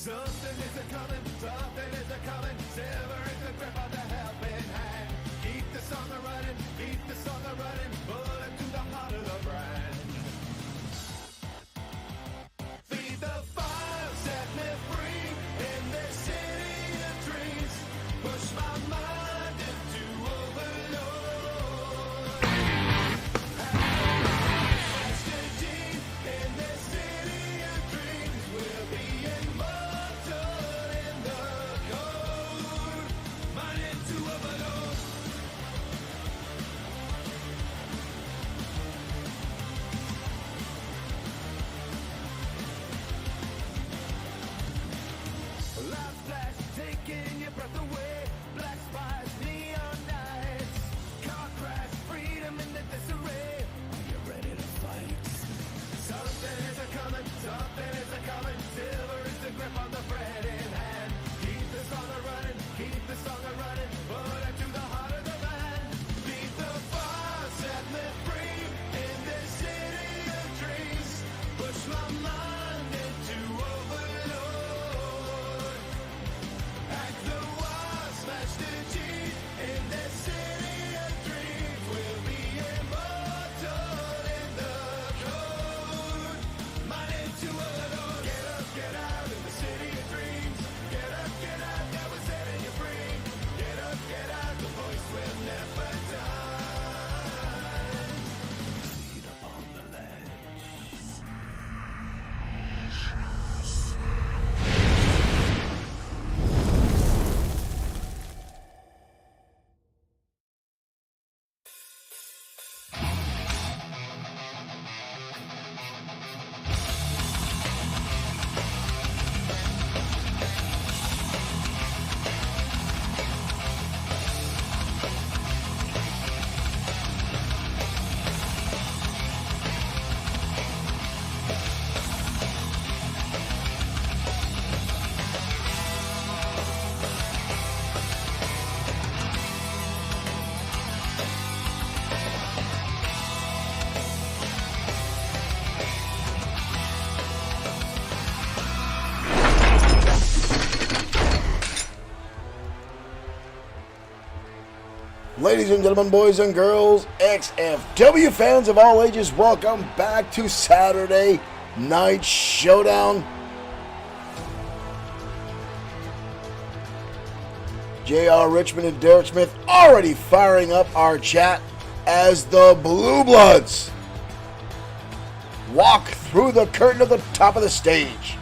Something is a-coming, silver is the grip of the helping hand. Keep the song a-running, bullet to the heart of the brand. Feed the fire, set me free, in this city of dreams. Push my mind into overload. Master deep, in this city of dreams. We'll be immortal in the code. Mind into overload. Light flash, taking your breath away. Black spies, neon nights. Car crash, freedom in the disarray. Are you ready to fight? Something is a-coming, silver is the grip on the bread in hand. Keep the song a-running, bullet to the heart of the man. Beat the fire, set me free, in this city of dreams. Push my mind into overload. Hack the wall, smash the G, in this city of dreams. We'll be immortal in the code. Mind into overload. Get out in the city of dreams. Get up, yeah, we're setting you free. Get up, the voice will never die. Feet up on the ledge. Ladies and gentlemen, boys and girls, XFW fans of all ages, welcome back to Saturday Night Showdown. JR Richmond and Derek Smith already firing up our chat as the Blue Bloods walk through the curtain at the top of the stage.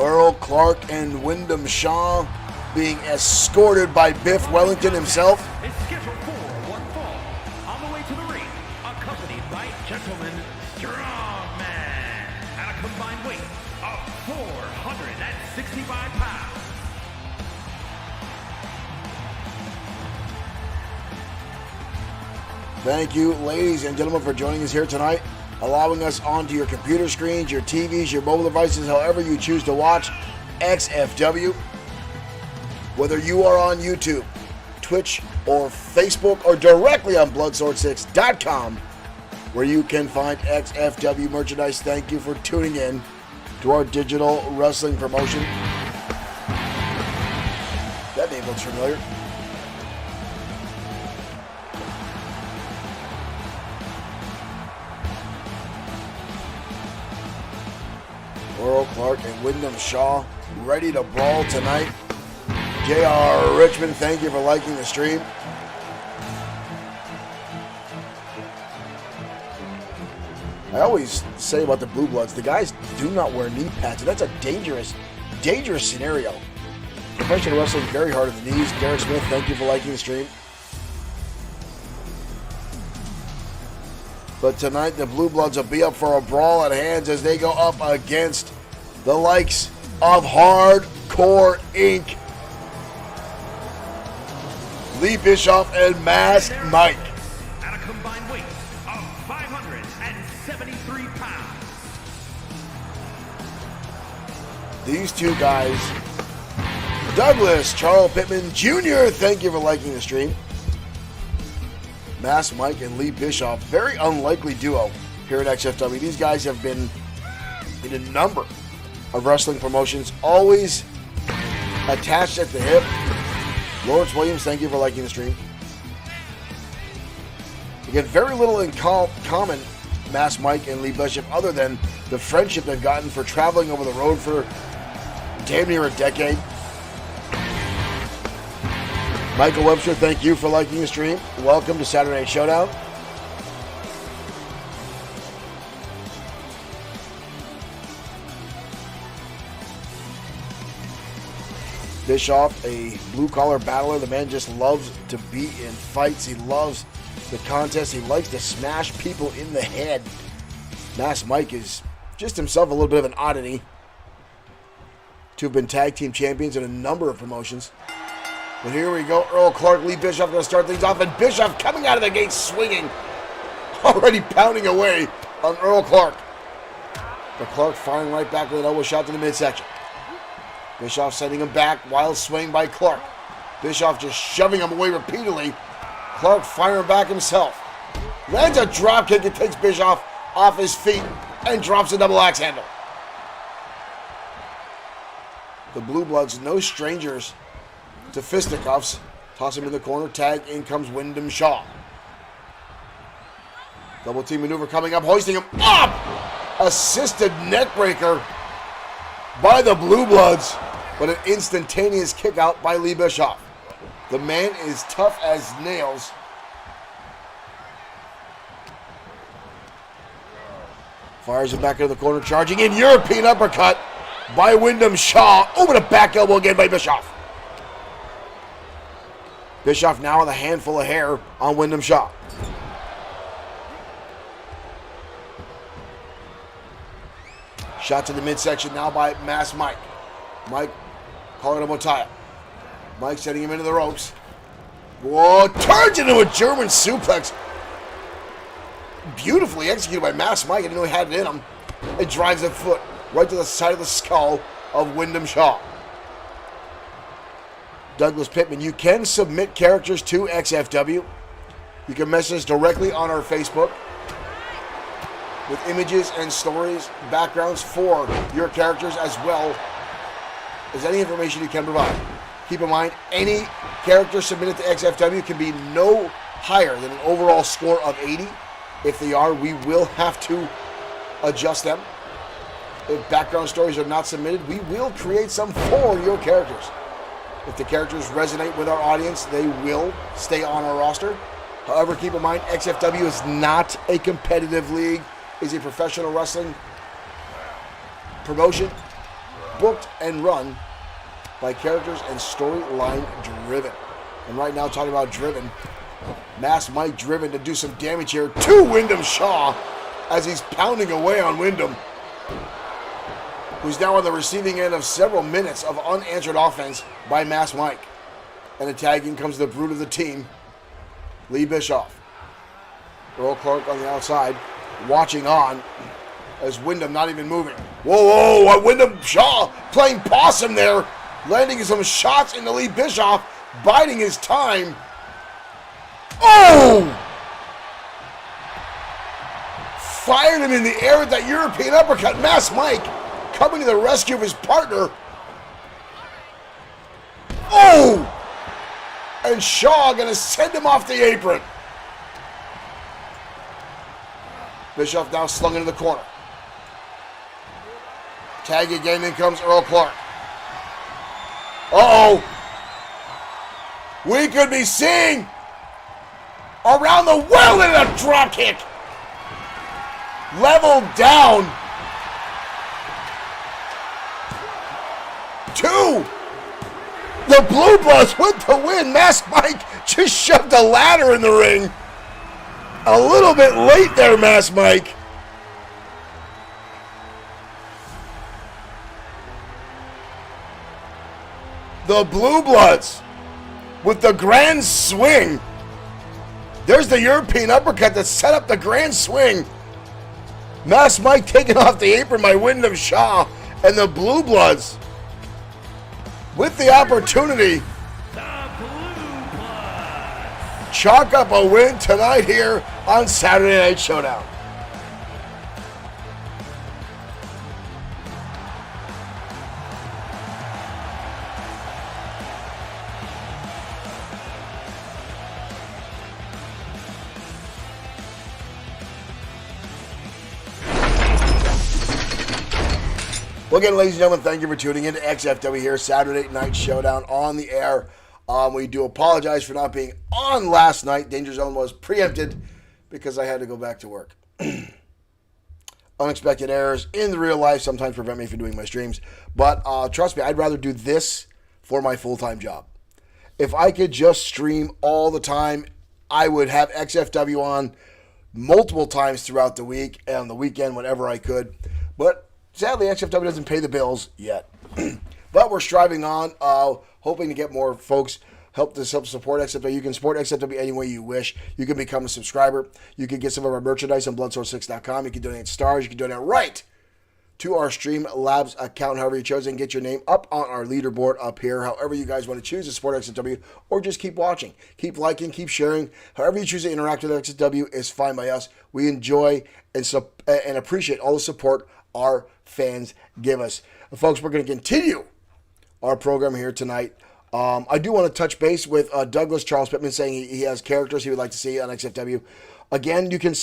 Earl Clark and Wyndham Shaw being escorted by Biff Wellington himself. Is scheduled for one fall. On the way to the ring, accompanied by Gentleman Strongman at a combined weight of 465 pounds. Thank you, ladies and gentlemen, for joining us here tonight, allowing us onto your computer screens, your TVs, your mobile devices, however you choose to watch XFW. Whether you are on YouTube, Twitch, or Facebook, or directly on Bloodsword6.com, where you can find XFW merchandise. Thank you for tuning in to our digital wrestling promotion. That name looks familiar. Earl Clark and Wyndham Shaw ready to brawl tonight. JR Richmond, thank you for liking the stream. I always say about the Blue Bloods, the guys do not wear knee pads, and that's a dangerous scenario. Professional wrestling very hard at the knees. Derek Smith, thank you for liking the stream. But tonight, the Blue Bloods will be up for a brawl at hands as they go up against the likes of Hardcore Inc., Lee Bischoff, and Masked Mike. At a combined weight of 573 pounds. These two guys, Douglas Charles Pittman Jr., thank you for liking the stream. Masked Mike and Lee Bischoff, very unlikely duo here at XFW. These guys have been in a number of wrestling promotions, always attached at the hip. Lawrence Williams, thank you for liking the stream. You get very little in common, Mass Mike and Lee Bishop, other than the friendship they've gotten for traveling over the road for damn near a decade. Michael Webster, thank you for liking the stream. Welcome to Saturday Night Showdown. Bischoff, a blue-collar battler. The man just loves to be in fights. He loves the contest. He likes to smash people in the head. Mass Mike is just himself a little bit of an oddity. Two have been tag team champions in a number of promotions. But here we go. Earl Clark, Lee Bischoff going to start things off. And Bischoff coming out of the gate swinging. Already pounding away on Earl Clark. But Clark firing right back with an elbow shot to the midsection. Bischoff sending him back. Wild swing by Clark. Bischoff just shoving him away repeatedly. Clark firing back himself. Lands a drop kick and takes Bischoff off his feet and drops a double axe handle. The Blue Bloods, no strangers to fisticuffs. Toss him in the corner. Tag. In comes Wyndham Shaw. Double team maneuver coming up. Hoisting him up. Assisted neckbreaker by the Blue Bloods. But an instantaneous kick out by Lee Bischoff. The man is tough as nails. Fires it back into the corner. Charging in. European uppercut by Wyndham Shaw. Over the back elbow again by Bischoff. Bischoff now with a handful of hair on Wyndham Shaw. Shot to the midsection now by Mass Mike. Mike calling him Otaya. Mike setting him into the ropes. Whoa, turns into a German suplex. Beautifully executed by Mass Mike. I didn't know he had it in him. It drives the foot right to the side of the skull of Wyndham Shaw. Douglas Pittman, you can submit characters to XFW. You can message us directly on our Facebook with images and stories, backgrounds for your characters, as well as any information you can provide. Keep in mind, any character submitted to XFW can be no higher than an overall score of 80. If they are, we will have to adjust them. If background stories are not submitted, we will create some for your characters. If the characters resonate with our audience, they will stay on our roster. However, keep in mind, XFW is not a competitive league. It's a professional wrestling promotion, booked and run by characters and storyline driven. And right now, talking about driven, Mass Mike driven to do some damage here to Wyndham Shaw as he's pounding away on Wyndham, who's now on the receiving end of several minutes of unanswered offense by Mass Mike. And the tagging comes the brute of the team, Lee Bischoff. Earl Clark on the outside, watching on as Wyndham not even moving. Whoa, Wyndham Shaw playing possum there, landing some shots into Lee Bischoff, biding his time. Oh! Fired him in the air with that European uppercut. Mass Mike coming to the rescue of his partner. Oh! And Shaw gonna send him off the apron. Bischoff now slung into the corner. Tag again, in comes Earl Clark. Uh-oh. We could be seeing around the world in a drop kick. Leveled down. 2. The Blue Bloods with the win. Mass Mike just shoved a ladder in the ring. A little bit late there, Mass Mike. The Blue Bloods with the grand swing. There's the European uppercut that set up the grand swing. Mass Mike taken off the apron by Wyndham Shaw, and the Blue Bloods with the opportunity chalk up a win tonight here on Saturday Night Showdown. Well, again, ladies and gentlemen, thank you for tuning in to XFW here, Saturday Night Showdown on the air. We do apologize for not being on last night. Danger Zone was preempted because I had to go back to work. Unexpected errors in the real life sometimes prevent me from doing my streams. But trust me, I'd rather do this for my full-time job. If I could just stream all the time, I would have XFW on multiple times throughout the week and on the weekend whenever I could. But sadly, XFW doesn't pay the bills yet. But we're striving on, hoping to get more folks help support XFW. You can support XFW any way you wish. You can become a subscriber. You can get some of our merchandise on Bloodsword6.com. You can donate stars. You can donate right to our Streamlabs account, however you chose, and get your name up on our leaderboard up here. However you guys want to choose to support XFW, or just keep watching. Keep liking, keep sharing. However you choose to interact with XFW is fine by us. We enjoy and appreciate all the support our fans give us. Folks, we're going to continue our program here tonight. I do want to touch base with Douglas Charles Pittman saying he has characters he would like to see on XFW. Again, you can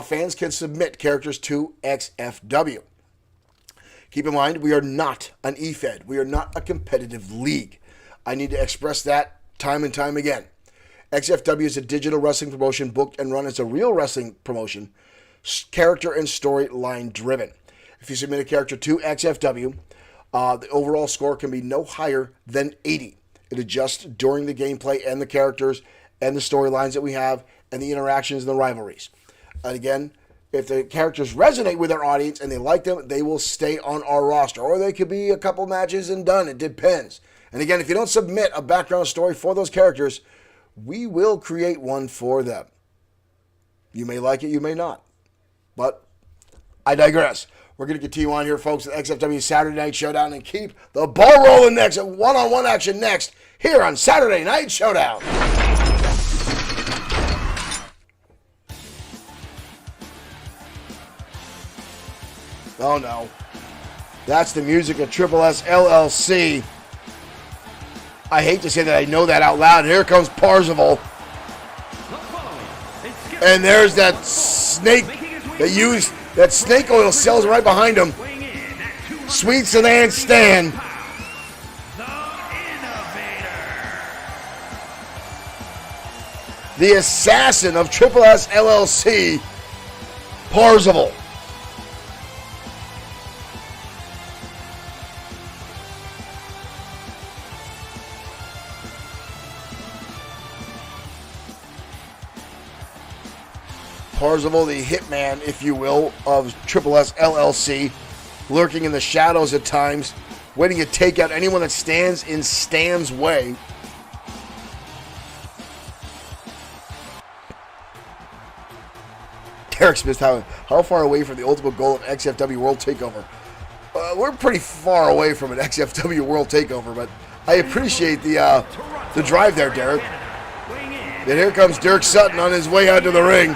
fans can submit characters to XFW. Keep in mind, we are not an EFED. We are not a competitive league. I need to express that time and time again. XFW is a digital wrestling promotion booked and run as a real wrestling promotion, character and storyline driven. If you submit a character to XFW, the overall score can be no higher than 80. It adjusts during the gameplay and the characters and the storylines that we have and the interactions and the rivalries. And again, if the characters resonate with our audience and they like them, they will stay on our roster. Or they could be a couple matches and done. It depends. And again, if you don't submit a background story for those characters, we will create one for them. You may like it, you may not. But I digress. We're going to continue on here, folks, at XFW Saturday Night Showdown and keep the ball rolling next at one-on-one action next here on Saturday Night Showdown. Oh, no. That's the music of Triple S LLC. I hate to say that I know that out loud. Here comes Parzival. And there's that snake that used... That snake oil sells right behind him. Sweet Sedan Stan. The assassin of Triple S LLC, Parzival. Parzival, the hitman, if you will, of Triple S LLC, lurking in the shadows at times, waiting to take out anyone that stands in Stan's way. Derek Smith, how far away from the ultimate goal of XFW World Takeover? We're pretty far away from an XFW World Takeover, but I appreciate the drive there, Derek. And here comes Dirk Sutton on his way out to the ring.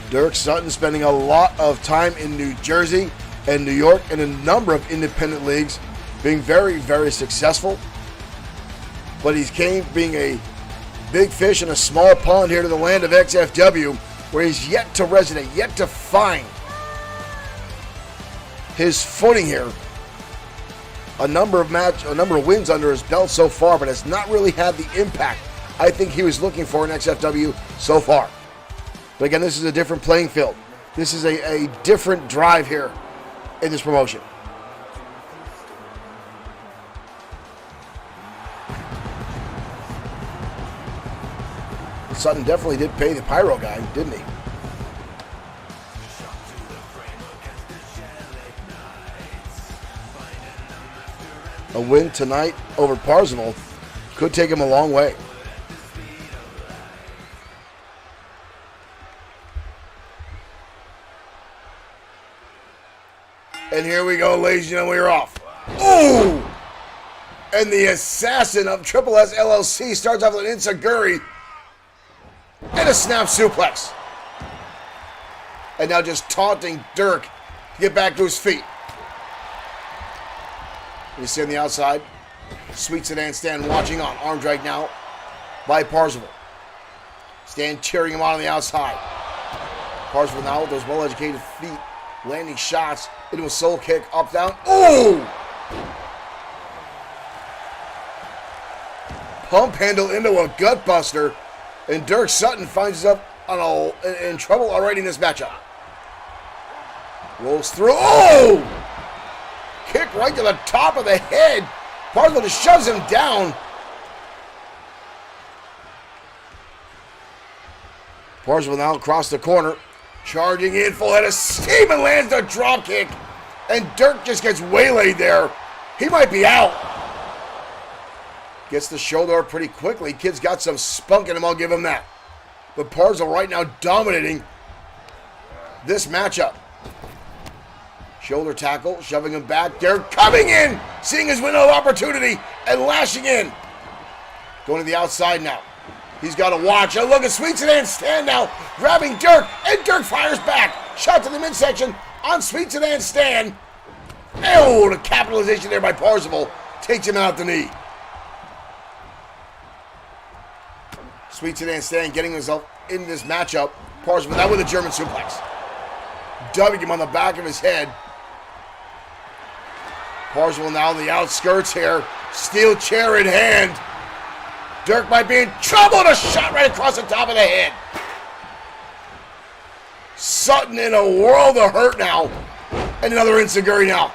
Dirk Sutton spending a lot of time in New Jersey and New York and a number of independent leagues, being very, very successful. But he's came being a big fish in a small pond here to the land of XFW, where he's yet to resonate, yet to find his footing here. A number of wins under his belt so far, but has not really had the impact I think he was looking for in XFW so far. But again, this is a different playing field. This is a different drive here in this promotion. Sutton definitely did pay the pyro guy, didn't he? A win tonight over Parzival could take him a long way. And here we go, ladies and gentlemen, we're off. Ooh! And the assassin of Triple S LLC starts off with an enziguri and a snap suplex. And now just taunting Dirk to get back to his feet. You see on the outside, Sweet Sedan Stan watching on. Arm drag now. by Parzival. Stan cheering him on the outside. Parzival now with those well-educated feet, landing shots into a soul kick, up, down. Ooh! Pump handle into a gutbuster, and Dirk Sutton finds himself in trouble already in this matchup. Rolls through. Oh! Kick right to the top of the head. Parzival just shoves him down. Parzival now across the corner, charging in full head of steam and lands the drop kick. And Dirk just gets waylaid there. He might be out. Gets the shoulder up pretty quickly. Kid's got some spunk in him, I'll give him that. But Parzival right now dominating this matchup. Shoulder tackle, shoving him back. Dirk coming in, seeing his window of opportunity and lashing in. Going to the outside now. He's got to watch. A look at Sweet Sedan Stan now, grabbing Dirk, and Dirk fires back. Shot to the midsection on Sweet Sedan Stan. Oh, the capitalization there by Parzival takes him out the knee. Sweet Sedan Stan getting himself in this matchup. Parzival now with a German suplex. Dubbing him on the back of his head. Parzival now on the outskirts here. Steel chair in hand. Dirk might be in trouble, and a shot right across the top of the head. Sutton in a world of hurt now. And another enziguri now.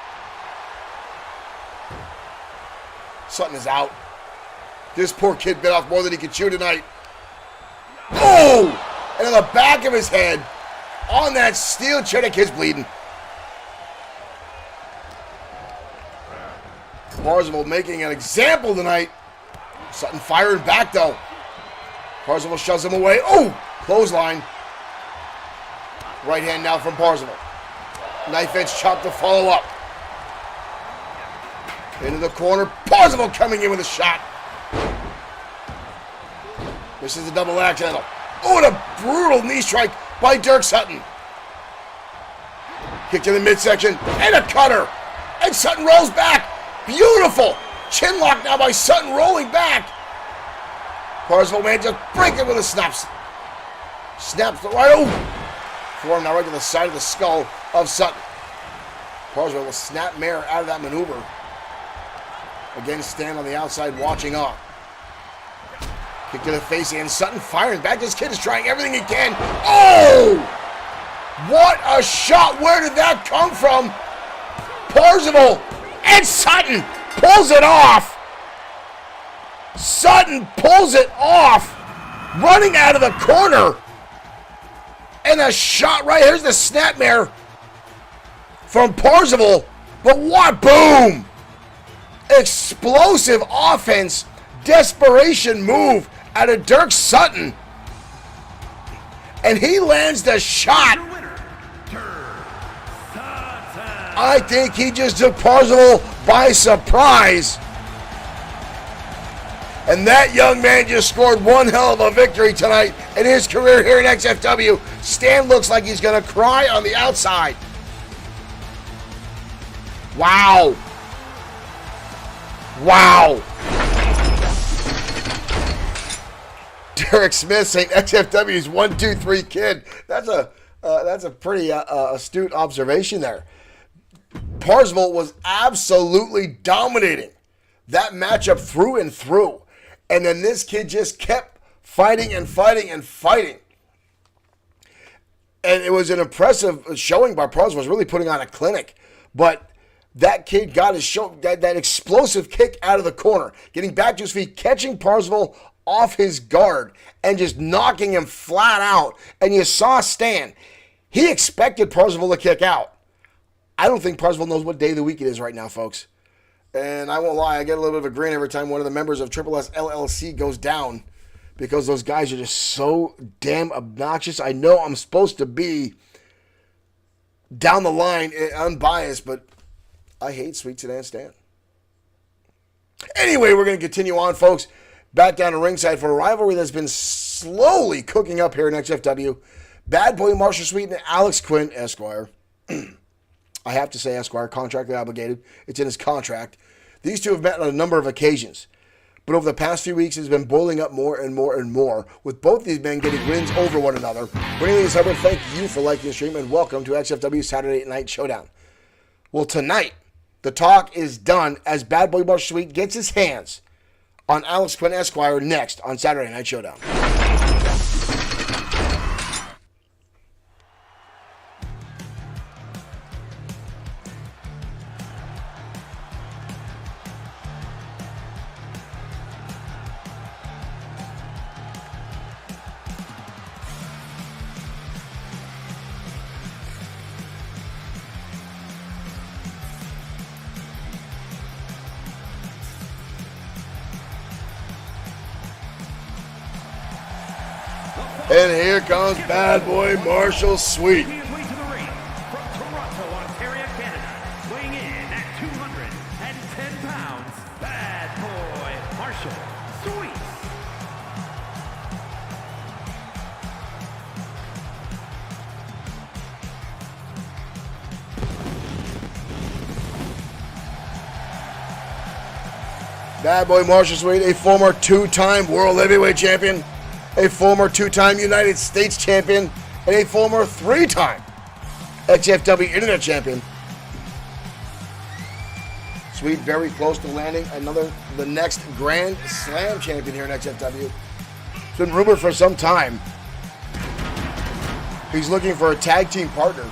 Sutton is out. This poor kid bit off more than he could chew tonight. Oh! And on the back of his head, on that steel chair, that kid's bleeding. Parzival making an example tonight. Sutton firing back though. Parzival shoves him away. Oh! Clothesline. Right hand now from Parzival. Knife edge chop to follow up. Into the corner. Parzival coming in with a shot. This is a double axe handle. Oh, and a brutal knee strike by Dirk Sutton. Kick to the midsection and a cutter. And Sutton rolls back. Beautiful. Chin lock now by Sutton rolling back. Parzival man just breaking with a snaps. Snaps the right over. Forearm now right to the side of the skull of Sutton. Parzival will snap mare out of that maneuver. Again, Stan on the outside watching on. Kick to the face and Sutton firing back. This kid is trying everything he can. Oh! What a shot. Where did that come from? Parzival and Sutton pulls it off. Sutton pulls it off. Running out of the corner. And a shot right. Here's the snapmare from Parzival. But what? Boom! Explosive offense. Desperation move out of Dirk Sutton. And he lands the shot. I think he just took Parzival by surprise. And that young man just scored one hell of a victory tonight in his career here in XFW. Stan looks like he's going to cry on the outside. Wow. Wow. Derek Smith saying XFW's 1-2-3 kid. That's a pretty astute observation there. Parzival was absolutely dominating that matchup through and through. And then this kid just kept fighting and fighting and fighting. And it was an impressive showing by Parzival. Was really putting on a clinic. But that kid got his show, that explosive kick out of the corner, getting back to his feet, catching Parzival off his guard, and just knocking him flat out. And you saw Stan. He expected Parzival to kick out. I don't think Parzival knows what day of the week it is right now, folks. And I won't lie, I get a little bit of a grin every time one of the members of Triple S LLC goes down, because those guys are just so damn obnoxious. I know I'm supposed to be down the line unbiased, but I hate Sweet Sedan Stan. Anyway, we're going to continue on, folks. Back down to ringside for a rivalry that's been slowly cooking up here in XFW. Bad Boy Marshall Sweet and Alex Quinn, Esquire. I have to say Esquire, contractually obligated. It's in his contract. These two have met on a number of occasions. But over the past few weeks, it's been boiling up more and more and more, with both these men getting wins over one another. Bringing this over, thank you for liking the stream, and welcome to XFW Saturday Night Showdown. Well, tonight, the talk is done as Bad Boy Marshall Sweet gets his hands on Alex Quinn Esquire next on Saturday Night Showdown. And here comes Bad Boy Marshall Sweet. Making his way to the ring from Toronto, Ontario, Canada, weighing in at 210 pounds, Bad Boy Marshall Sweet. Bad Boy Marshall Sweet, a former two-time World Heavyweight Champion, a former two-time United States Champion, and a former three-time XFW Internet Champion. Sweet very close to landing the next Grand Slam champion here in XFW. It's been rumored for some time he's looking for a tag team partner.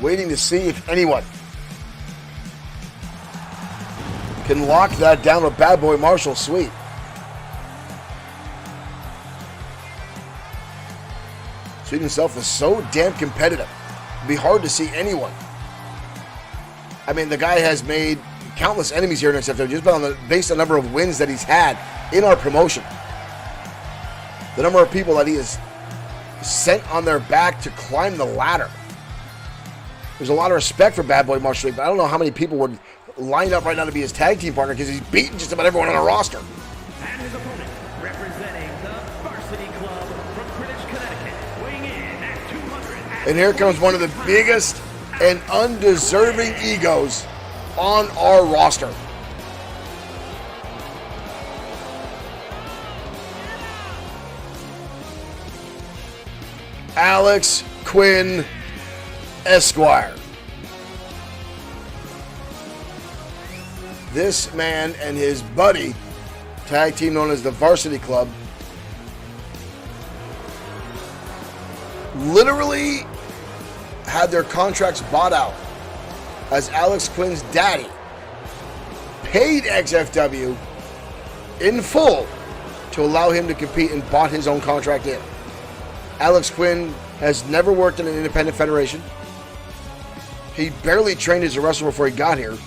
Waiting to see if anyone can lock that down with Bad Boy Marshall Sweet. Sweet himself is so damn competitive. It'd be hard to see anyone. I mean, the guy has made countless enemies here in XFW just based on the number of wins that he's had in our promotion. The number of people that he has sent on their back to climb the ladder. There's a lot of respect for Bad Boy Marshall Sweet, but I don't know how many people would line up right now to be his tag team partner because he's beaten just about everyone on our roster. And his opponent, representing the Varsity Club from Greenwich, Connecticut, weighing in at 200. And here comes one of the biggest and undeserving egos on our roster. Alex Quinn Esquire. This man and his buddy, tag team known as the Varsity Club, literally had their contracts bought out as Alex Quinn's daddy paid XFW in full to allow him to compete and bought his own contract in. Alex Quinn has never worked in an independent federation. He barely trained as a wrestler before he got here.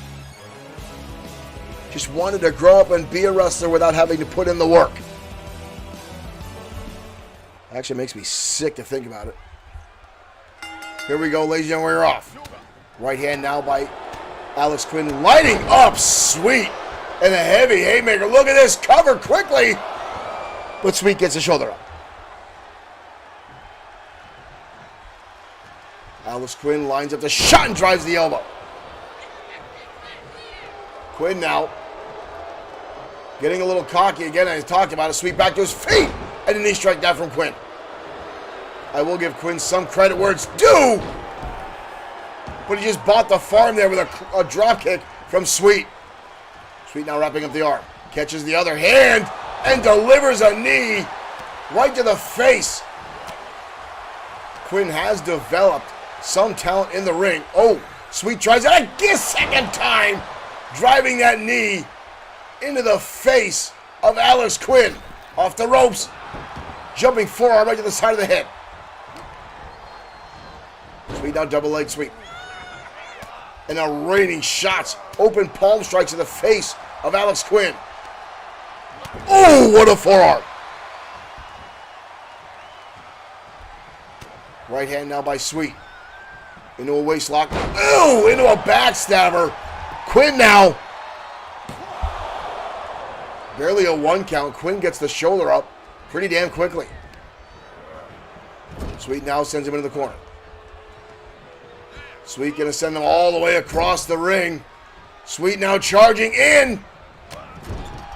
Just wanted to grow up and be a wrestler without having to put in the work. Actually makes me sick to think about it. Here we go, ladies and gentlemen, we're off. Right hand now by Alex Quinn, lighting up Sweet. And a heavy haymaker. Look at this, cover quickly. But Sweet gets the shoulder up. Alex Quinn lines up the shot and drives the elbow. Quinn now getting a little cocky again, as I talked about it. Sweet back to his feet, and a knee strike down from Quinn. I will give Quinn some credit where it's due, but he just bought the farm there with a drop kick from Sweet. Sweet now wrapping up the arm, catches the other hand, and delivers a knee right to the face. Quinn has developed some talent in the ring. Oh, Sweet tries it a second time, driving that knee into the face of Alex Quinn. Off the ropes. Jumping forearm right to the side of the head. Sweet now double leg sweep. And now raining shots. Open palm strikes to the face of Alex Quinn. Oh, what a forearm. Right hand now by Sweet. Into a waist lock. Ooh, into a backstabber. Quinn now. Barely a one count. Quinn gets the shoulder up pretty damn quickly. Sweet now sends him into the corner. Sweet gonna send him all the way across the ring. Sweet now charging in.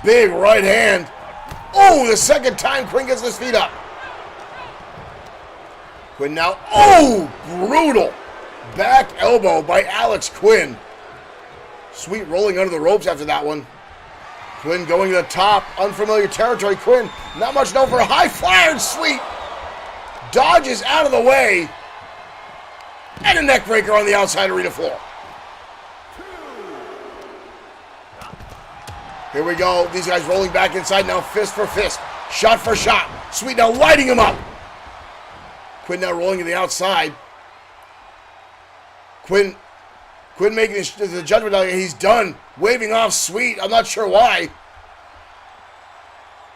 Big right hand. Oh, the second time Quinn gets his feet up. Quinn now, oh, brutal. Back elbow by Alex Quinn. Sweet rolling under the ropes after that one. Quinn going to the top, unfamiliar territory. Quinn, not much known for a high flyer, and Sweet dodges out of the way. And a neck breaker on the outside arena floor. Here we go. These guys rolling back inside now, fist for fist, shot for shot. Sweet now lighting him up. Quinn now rolling to the outside. Quinn making the judgment that he's done, waving off Sweet. I'm not sure why.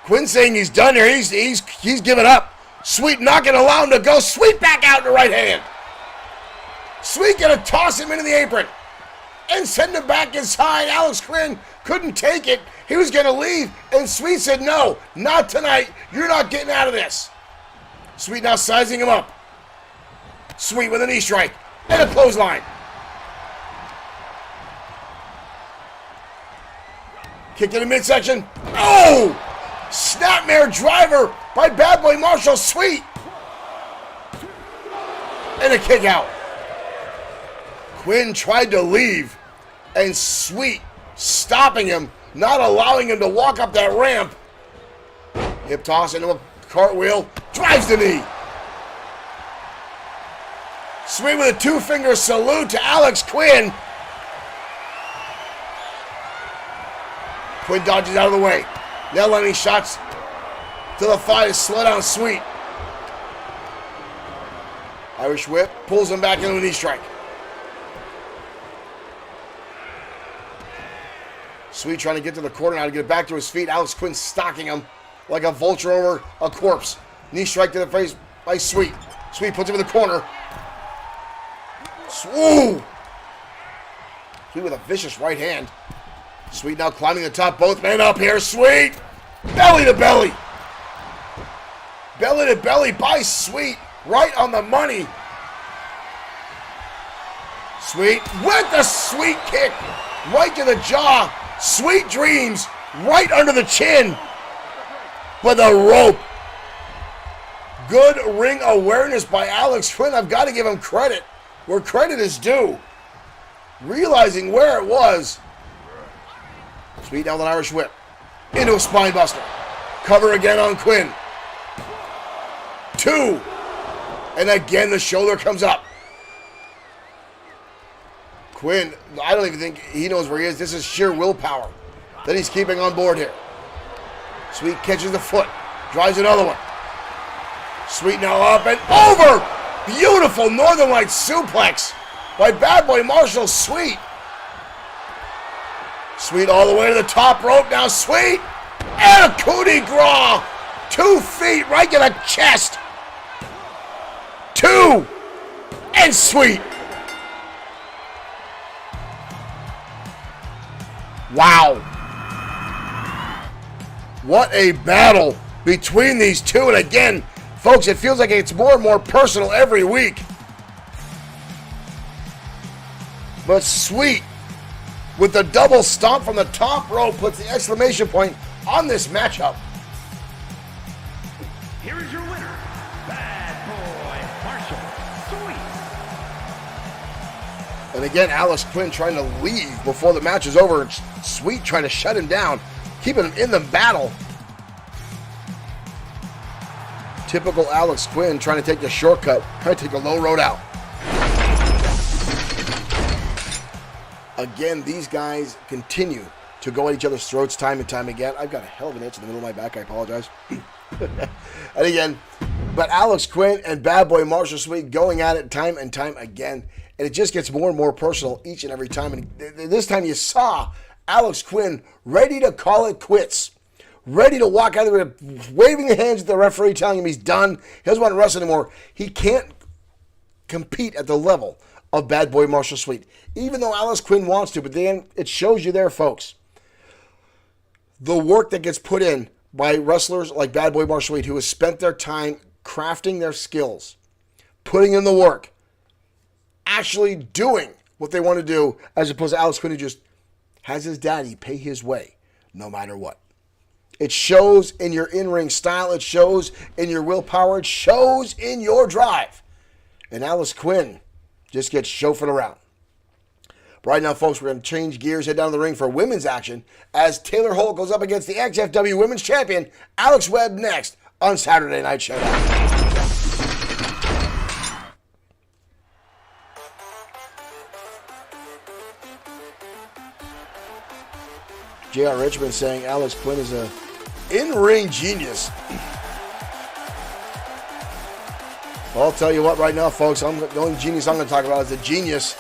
Quinn saying he's done here. He's given up. Sweet not going to allow him to go. Sweet back out in the right hand. Sweet going to toss him into the apron and send him back inside. Alex Quinn couldn't take it. He was going to leave, and Sweet said, no, not tonight. You're not getting out of this. Sweet now sizing him up. Sweet with a knee strike and a clothesline. Kick to the midsection. Oh! Snapmare driver by Bad Boy Marshall. Sweet. And a kick out. Quinn tried to leave, and Sweet stopping him, not allowing him to walk up that ramp. Hip toss into a cartwheel. Drives the knee. Sweet with a two-finger salute to Alex Quinn. Quinn dodges out of the way. Now landing shots to the thigh to slow down Sweet. Irish whip pulls him back into a knee strike. Sweet trying to get to the corner now to get back to his feet. Alex Quinn stalking him like a vulture over a corpse. Knee strike to the face by Sweet. Sweet puts him in the corner. Ooh! Sweet with a vicious right hand. Sweet now climbing the top. Both men up here. Sweet! Belly to belly. Belly to belly by Sweet. Right on the money. Sweet with the Sweet kick. Right to the jaw. Sweet dreams. Right under the chin. With a rope. Good ring awareness by Alex Quinn. I've got to give him credit where credit is due. Realizing where it was. Sweet down with an Irish whip. Into a spine buster. Cover again on Quinn. 2. And again the shoulder comes up. Quinn, I don't even think he knows where he is. This is sheer willpower that he's keeping on board here. Sweet catches the foot. Drives another one. Sweet now up and over. Beautiful Northern Lights suplex by Bad Boy Marshall. Sweet. Sweet all the way to the top rope now. Sweet. And a coup de grace. 2 feet right to the chest. 2. And Sweet. Wow. What a battle between these two. And again, folks, it feels like it's more and more personal every week. But Sweet, with the double stomp from the top rope, puts the exclamation point on this matchup. Here is your winner, Bad Boy Marshall. Sweet. And again, Alex Quinn trying to leave before the match is over. Sweet trying to shut him down, keeping him in the battle. Typical Alex Quinn trying to take the shortcut, trying to take the low road out. Again, these guys continue to go at each other's throats time and time again. I've got a hell of an itch in the middle of my back. I apologize. And again, but Alex Quinn and Bad Boy Marshall Sweet going at it time and time again. And it just gets more and more personal each and every time. And this time you saw Alex Quinn ready to call it quits. Ready to walk out of there, waving the hands at the referee, telling him he's done. He doesn't want to wrestle anymore. He can't compete at the level of Bad Boy Marshall Sweet. Even though Alex Quinn wants to, but then it shows you there, folks, the work that gets put in by wrestlers like Bad Boy Marshall Sweet, who has spent their time crafting their skills, putting in the work, actually doing what they want to do, as opposed to Alex Quinn, who just has his daddy pay his way no matter what. It shows in your in-ring style. It shows in your willpower. It shows in your drive. And Alice Quinn just gets chauffeured around. But right now, folks, we're going to change gears, head down to the ring for women's action as Taylor Holt goes up against the XFW Women's Champion, Alex Webb, next on Saturday Night Showdown. J.R. Richmond saying Alex Quinn is a in-ring genius. Well, I'll tell you what right now, folks, the only genius I'm going to talk about is the genius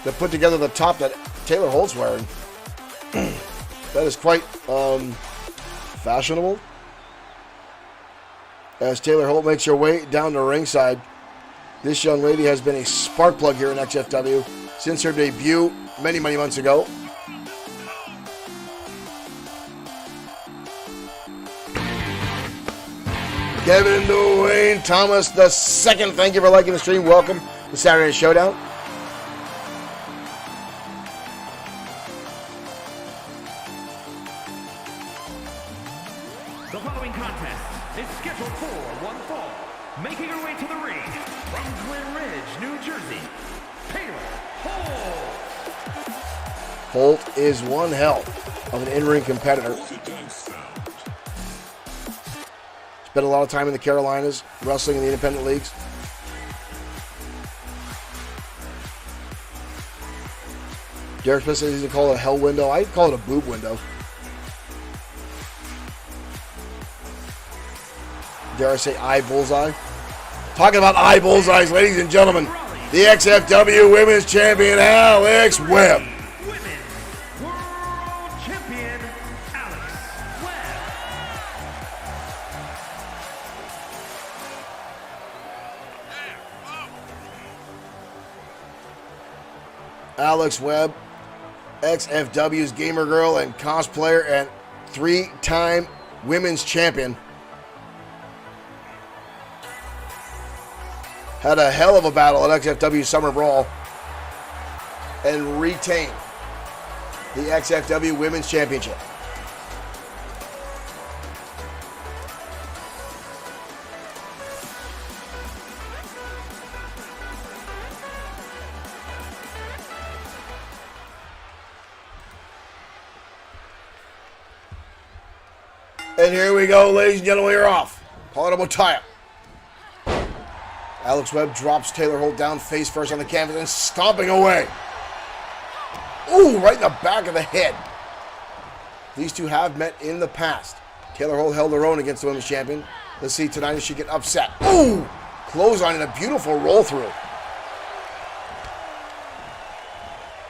that put together the top that Taylor Holt's wearing. That is quite fashionable. As Taylor Holt makes her way down to ringside, this young lady has been a spark plug here in XFW since her debut many, many months ago. Kevin Dwayne Thomas II, thank you for liking the stream. Welcome to Saturday Showdown. The following contest is scheduled for one fall. Making her way to the ring from Glen Ridge, New Jersey, Taylor Holt. Holt is one hell of an in-ring competitor. Spent a lot of time in the Carolinas, wrestling in the independent leagues. Derek Smith says he call it a hell window. I'd call it a boob window. Dare I say eye bullseye? Talking about eye bullseyes, ladies and gentlemen. The XFW Women's Champion, Alex Webb. Women's World Champion, Alex Webb. Alex Webb, XFW's gamer girl and cosplayer and 3-time women's champion. Had a hell of a battle at XFW Summer Brawl and retained the XFW Women's Championship. And here we go, ladies and gentlemen, we're off. Palatable tie-up. Alex Webb drops Taylor Holt down face first on the canvas and stomping away. Ooh, right in the back of the head. These two have met in the past. Taylor Holt held her own against the women's champion. Let's see tonight if she get upset. Ooh, clothesline and a beautiful roll through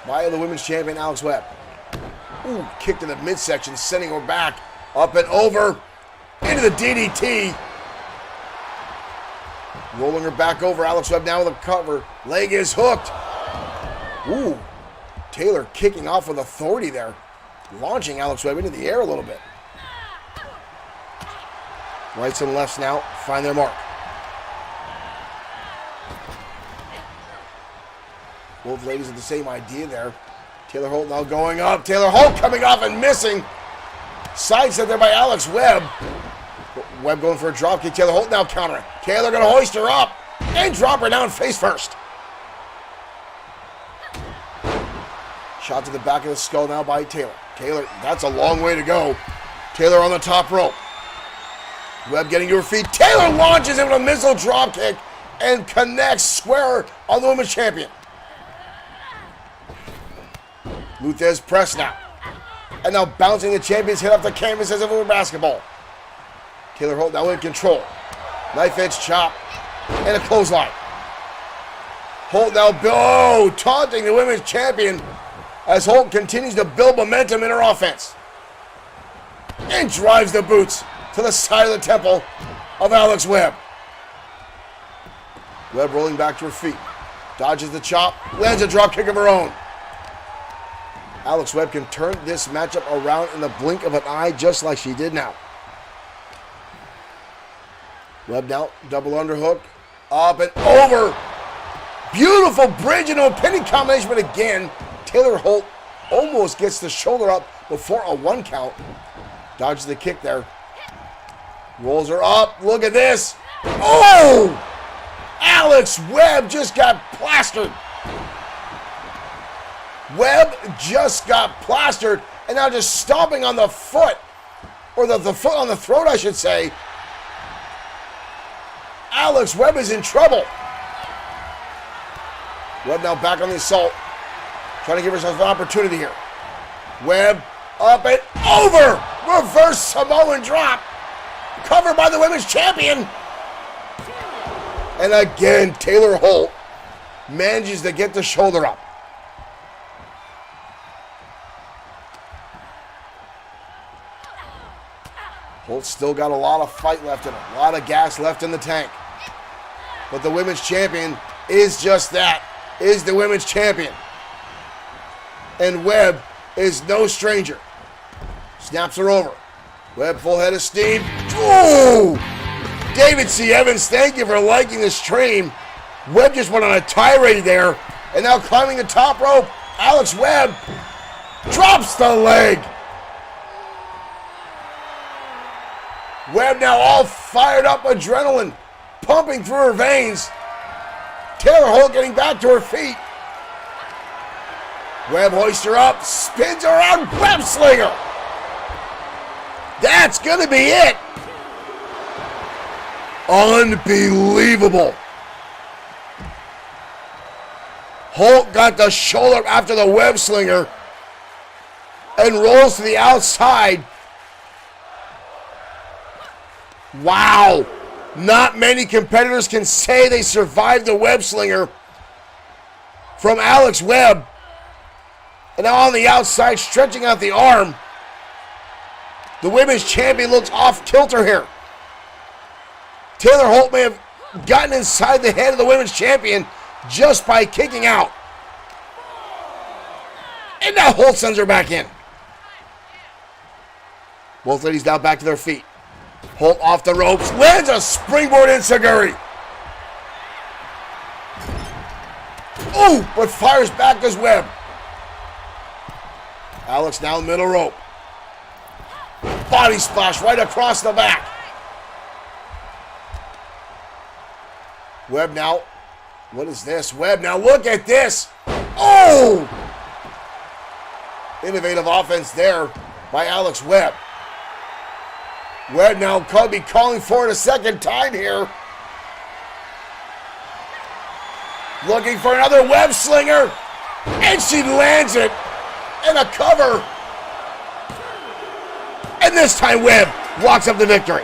by the women's champion, Alex Webb. Ooh, kick to the midsection, sending her back. Up and over, into the DDT. Rolling her back over, Alex Webb now with a cover. Leg is hooked. Ooh, Taylor kicking off with authority there. Launching Alex Webb into the air a little bit. Rights and lefts now find their mark. Both ladies have the same idea there. Taylor Holt now going up. Taylor Holt coming off and missing. Sidestep there by Alex Webb. Webb going for a drop kick. Taylor Holt now countering. Taylor going to hoist her up and drop her down face first. Shot to the back of the skull now by Taylor. Taylor, that's a long way to go. Taylor on the top rope. Webb getting to her feet. Taylor launches in with a missile drop kick and connects square on the women's champion. Luthez press now. And now bouncing the champion's head off the canvas as if it were basketball. Taylor Holt now in control. Knife edge chop and a clothesline. Holt now taunting the women's champion as Holt continues to build momentum in her offense. And drives the boots to the side of the temple of Alex Webb. Webb rolling back to her feet. Dodges the chop. Lands a drop kick of her own. Alex Webb can turn this matchup around in the blink of an eye just like she did now. Webb now, double underhook. Up and over. Beautiful bridge into a pinning combination, but again, Taylor Holt almost gets the shoulder up before a 1 count. Dodges the kick there. Rolls her up. Look at this. Oh! Alex Webb just got plastered. Webb just got plastered and now just stomping on the foot. Or the foot on the throat, I should say. Alex Webb is in trouble. Webb now back on the assault. Trying to give herself an opportunity here. Webb up and over. Reverse Samoan drop. Covered by the women's champion. And again, Taylor Holt manages to get the shoulder up. Holt's still got a lot of fight left in her, a lot of gas left in the tank. But the women's champion is just that, is the women's champion. And Webb is no stranger. Snaps her over. Webb full head of steam. Ooh! David C. Evans, thank you for liking the stream. Webb just went on a tirade there. And now climbing the top rope, Alex Webb drops the leg. Webb now all fired up, adrenaline pumping through her veins. Taylor Holt getting back to her feet. Webb hoists her up, spins her around, web slinger. That's going to be it. Unbelievable. Holt got the shoulder after the web slinger and rolls to the outside. Wow. Not many competitors can say they survived the web slinger from Alex Webb. And now on the outside, stretching out the arm. The women's champion looks off kilter here. Taylor Holt may have gotten inside the head of the women's champion just by kicking out. And now Holt sends her back in. Both ladies now back to their feet. Holt off the ropes, lands a springboard enziguri. Ooh, but fires back as Webb. Alex now middle rope. Body splash right across the back. Webb now. What is this? Webb now, look at this. Oh! Innovative offense there by Alex Webb. Webb now could be calling for it a second time here. Looking for another web slinger. And she lands it. And a cover. And this time Webb walks up the victory.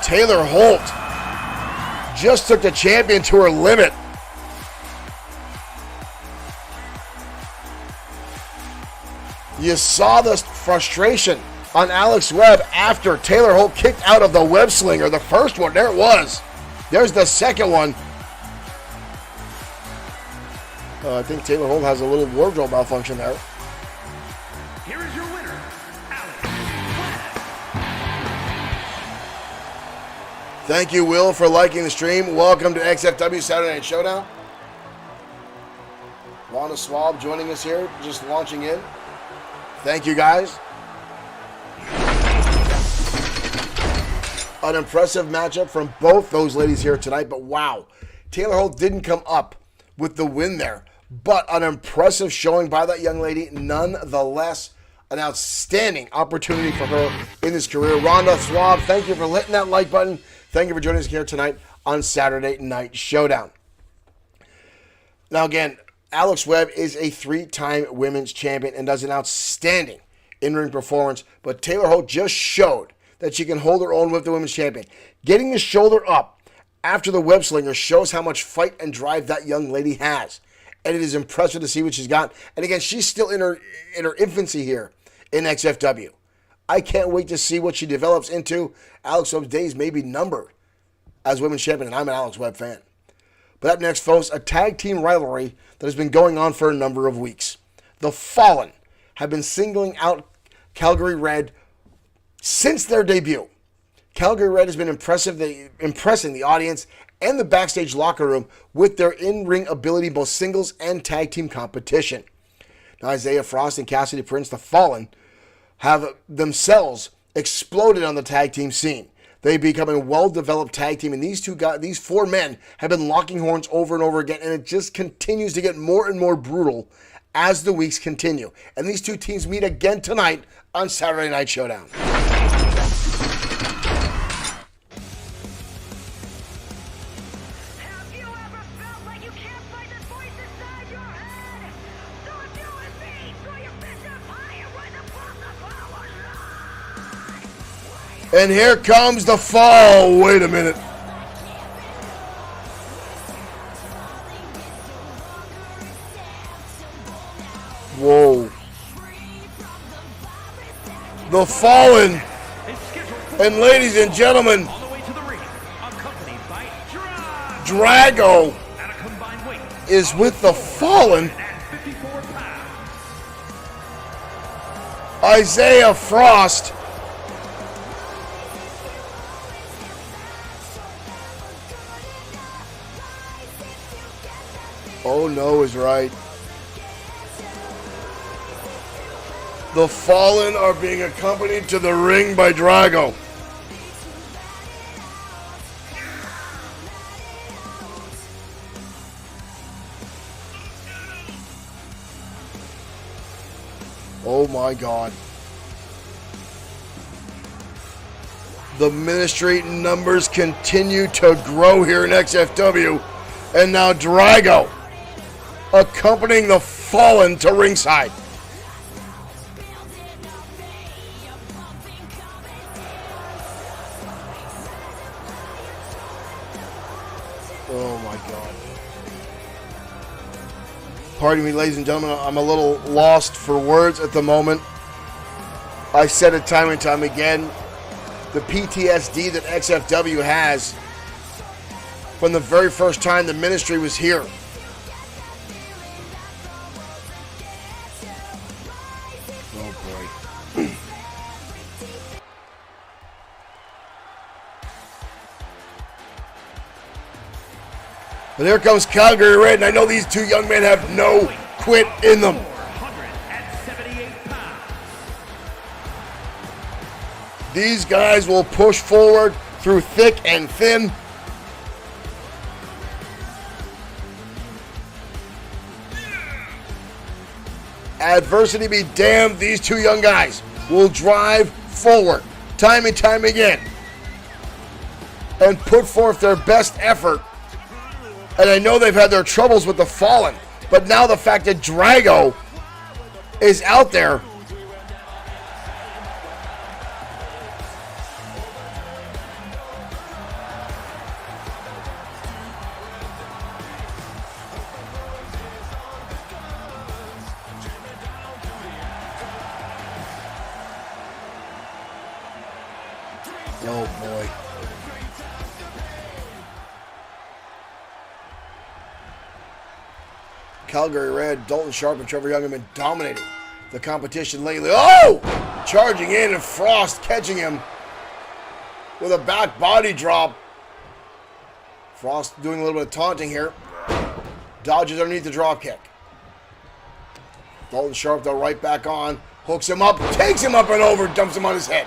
Taylor Holt just took the champion to her limit. You saw the frustration on Alex Webb after Taylor Holt kicked out of the web slinger. The first one, there it was. There's the second one. I think Taylor Holt has a little wardrobe malfunction there. Here is your winner, Alex Webb. Thank you, Will, for liking the stream. Welcome to XFW Saturday Night Showdown. Lana Swab joining us here, just launching in. Thank you, guys. An impressive matchup from both those ladies here tonight, but wow. Taylor Holt didn't come up with the win there, but an impressive showing by that young lady. Nonetheless, an outstanding opportunity for her in this career. Rhonda Swab, thank you for hitting that like button. Thank you for joining us here tonight on Saturday Night Showdown. Now again, Alex Webb is a 3-time women's champion and does an outstanding in-ring performance, but Taylor Holt just showed that she can hold her own with the women's champion. Getting the shoulder up after the web slinger shows how much fight and drive that young lady has. And it is impressive to see what she's got. And again, she's still in her infancy here in XFW. I can't wait to see what she develops into. Alex Webb's days may be numbered as women's champion, and I'm an Alex Webb fan. But up next, folks, a tag team rivalry that has been going on for a number of weeks. The Fallen have been singling out Calgary Red since their debut. Calgary Red has been impressing the audience and the backstage locker room with their in-ring ability, both singles and tag team competition. Now, Isaiah Frost and Cassidy Prince, the Fallen, have themselves exploded on the tag team scene. They become a well-developed tag team, and these four men have been locking horns over and over again, and it just continues to get more and more brutal as the weeks continue. And these two teams meet again tonight on Saturday Night Showdown. And here comes the fall. Wait a minute. Whoa. The Fallen. And ladies and gentlemen, Drago is with the Fallen. Isaiah Frost. Oh no is right. The Fallen are being accompanied to the ring by Drago. Oh my God. The ministry numbers continue to grow here in XFW. And now Drago accompanying the Fallen to ringside. Oh my God. Pardon me, ladies and gentlemen, I'm a little lost for words at the moment. I said it time and time again, the PTSD that XFW has from the very first time the ministry was here. Oh boy. But here comes Calgary Red, and I know these two young men have no quit in them. 478 pounds. These guys will push forward through thick and thin. Adversity be damned, these two young guys will drive forward time and time again and put forth their best effort. And I know they've had their troubles with the Fallen, but now the fact that Drago is out there, oh boy. Calgary Red, Dalton Sharp, and Trevor Young have been dominating the competition lately. Oh! Charging in, and Frost catching him with a back body drop. Frost doing a little bit of taunting here. Dodges underneath the drop kick. Dalton Sharp, though, right back on. Hooks him up, takes him up and over, dumps him on his head.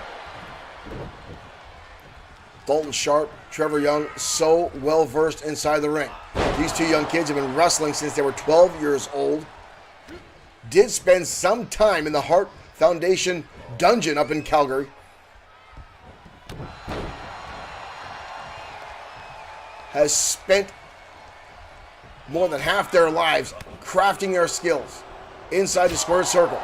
Dalton Sharp, Trevor Young, so well versed inside the ring. These two young kids have been wrestling since they were 12 years old. Did spend some time in the Hart Foundation dungeon up in Calgary. Has spent more than half their lives crafting their skills inside the square circle.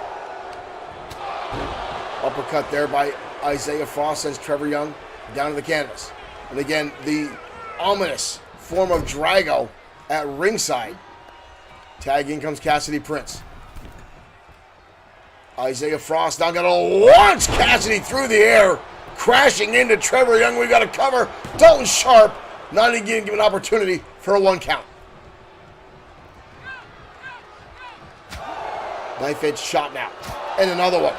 Uppercut there by Isaiah Frost sends Trevor Young down to the canvas. And again, the ominous form of Drago at ringside. Tag in comes Cassidy Prince. Isaiah Frost now got to launch Cassidy through the air, crashing into Trevor Young. We got to cover. Dalton Sharp not even given an opportunity for a 1 count. Knife edge shot now. And another one.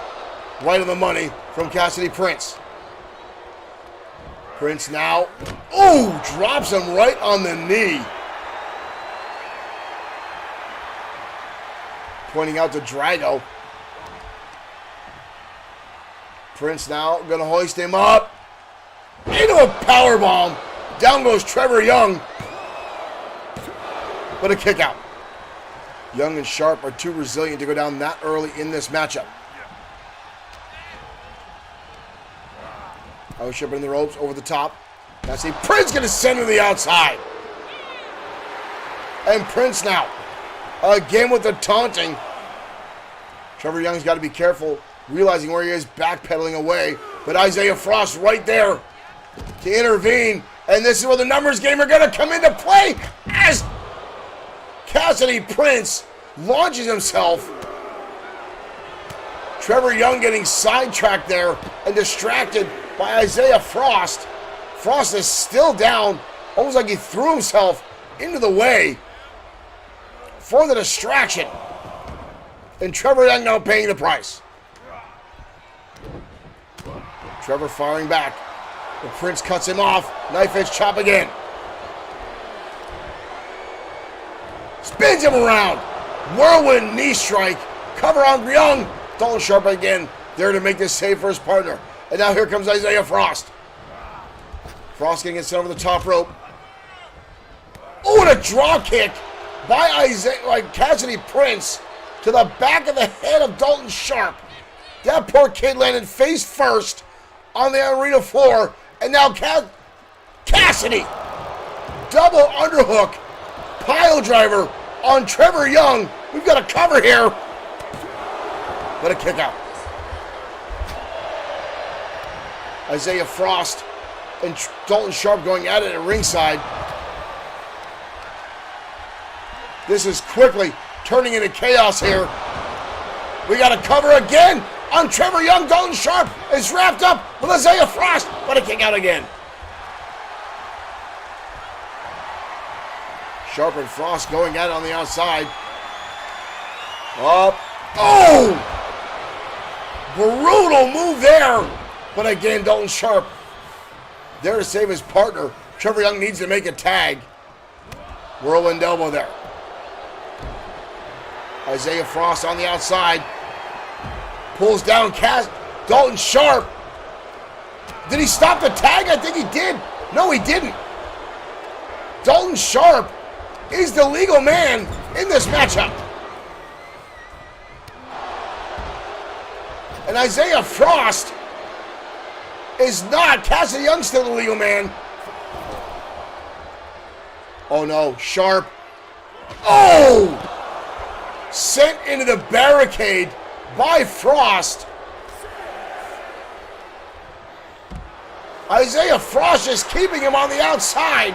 Right on the money from Cassidy Prince. Prince now. Oh, drops him right on the knee. Pointing out to Drago. Prince now going to hoist him up. Into a powerbomb. Down goes Trevor Young. But a kick out. Young and Sharp are too resilient to go down that early in this matchup. Bishop in the ropes over the top. Now see Prince going to send him to the outside. And Prince now. Again with the taunting. Trevor Young's got to be careful, realizing where he is, backpedaling away. But Isaiah Frost right there to intervene. And this is where the numbers game are going to come into play as Cassidy Prince launches himself. Trevor Young getting sidetracked there and distracted by Isaiah Frost. Frost is still down, almost like he threw himself into the way for the distraction. And Trevor Young now paying the price. Trevor firing back. The Prince cuts him off. Knife edge chop again. Spins him around. Whirlwind knee strike. Cover on Young. Dalton Sharp again there to make this save for his partner. And now here comes Isaiah Frost. Frost getting it sent over the top rope. Oh, and a draw kick by Cassidy Prince to the back of the head of Dalton Sharp. That poor kid landed face first on the arena floor. And now Cassidy, double underhook, pile driver on Trevor Young. We've got a cover here. But a kick out. Isaiah Frost and Dalton Sharp going at it at ringside. This is quickly turning into chaos here. We got a cover again on Trevor Young. Dalton Sharp is wrapped up with Isaiah Frost, but a kick out again. Sharp and Frost going at it on the outside. Up. Oh! Brutal move there. But again, Dalton Sharp there to save his partner. Trevor Young needs to make a tag. Whirlwind elbow there. Isaiah Frost on the outside. Pulls down Dalton Sharp. Did he stop the tag? I think he did. No, he didn't. Dalton Sharp is the legal man in this matchup. And Isaiah Frost is not. Cassidy Young's still the legal man. Oh no, Sharp. Oh! Sent into the barricade by Frost. Isaiah Frost is keeping him on the outside.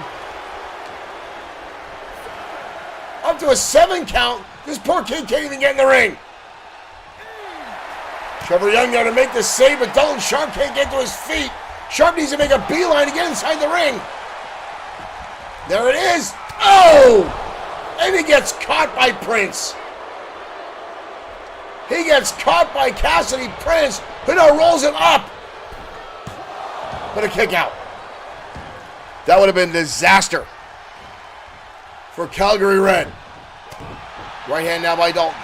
Up to a 7 count. This poor kid can't even get in the ring. Trevor Young there to make the save, but Dalton Sharp can't get to his feet. Sharp needs to make a beeline to get inside the ring. There it is. Oh! And he gets caught by Prince. He gets caught by Cassidy Prince, who now rolls him up. But a kick out. That would have been a disaster for Calgary Red. Right hand now by Dalton.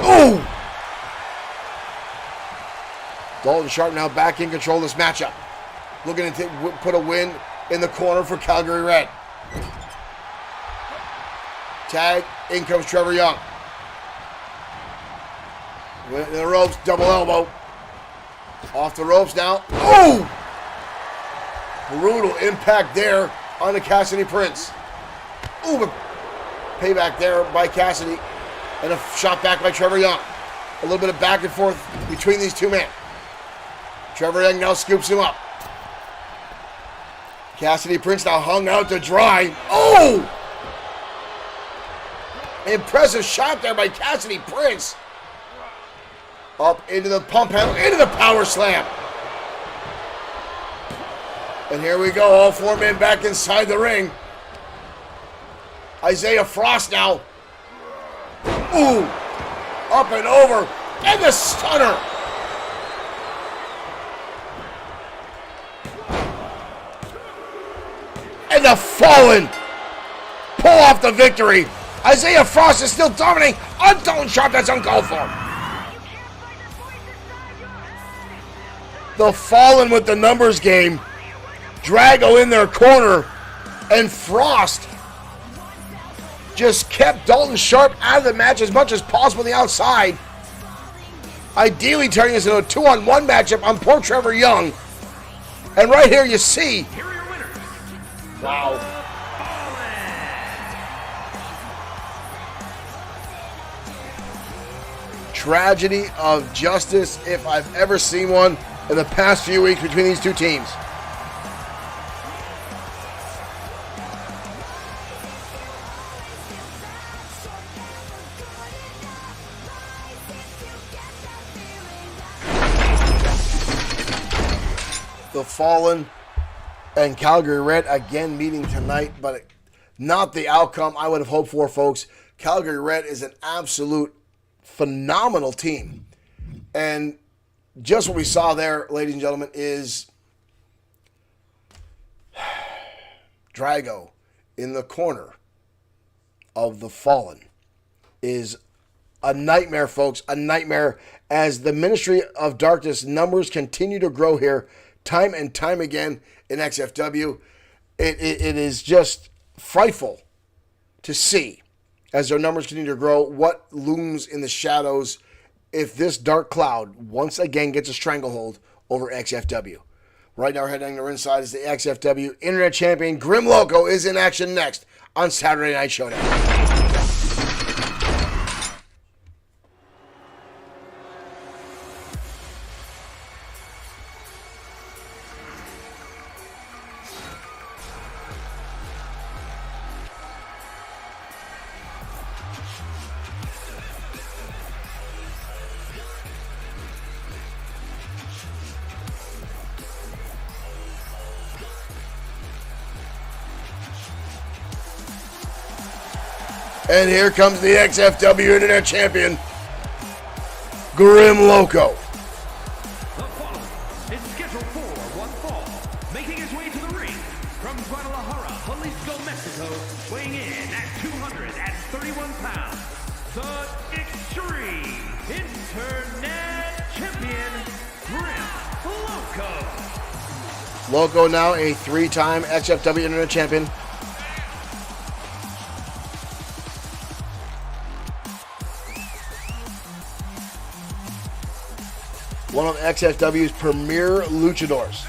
Ooh! Dalton Sharp now back in control of this matchup. Looking to put a win in the corner for Calgary Red. Tag, in comes Trevor Young. Went in the ropes, double elbow. Off the ropes now. Oh! Brutal impact there on the Cassidy Prince. Ooh, but payback there by Cassidy. And a shot back by Trevor Young. A little bit of back and forth between these two men. Trevor Young now scoops him up. Cassidy Prince now hung out to dry. Oh! Impressive shot there by Cassidy Prince. Up into the pump handle, into the power slam. And here we go, all 4 men back inside the ring. Isaiah Frost now. Ooh, up and over, and the stunner. the Fallen pull off the victory. Isaiah Frost is still dominating. On Dalton Sharp, that's uncalled for. The Fallen with the numbers game. Drago in their corner. And Frost just kept Dalton Sharp out of the match as much as possible on the outside. Ideally turning this into a 2-on-1 matchup on poor Trevor Young. And right here you see. Here are your winners. Wow. Tragedy of justice if I've ever seen one in the past few weeks between these two teams. The Fallen and Calgary Red again meeting tonight, but not the outcome I would have hoped for, folks. Calgary Red is an absolute phenomenal team. And just what we saw there, ladies and gentlemen, is Drago in the corner of the Fallen is a nightmare, folks, a nightmare as the Ministry of Darkness numbers continue to grow here. Time and time again in XFW, it is just frightful to see as their numbers continue to grow what looms in the shadows if this dark cloud once again gets a stranglehold over XFW. Right now, we're heading to ringside as the XFW Internet Champion Grim Loco is in action next on Saturday Night Showdown. And here comes the XFW Internet Champion, Grim Loco. The Fallen is scheduled for one fall, making his way to the ring from Guadalajara, Jalisco, Mexico, weighing in at 231 pounds, the Extreme Internet Champion, Grim Loco. Loco now a 3-time XFW Internet Champion. One of XFW's premier luchadors.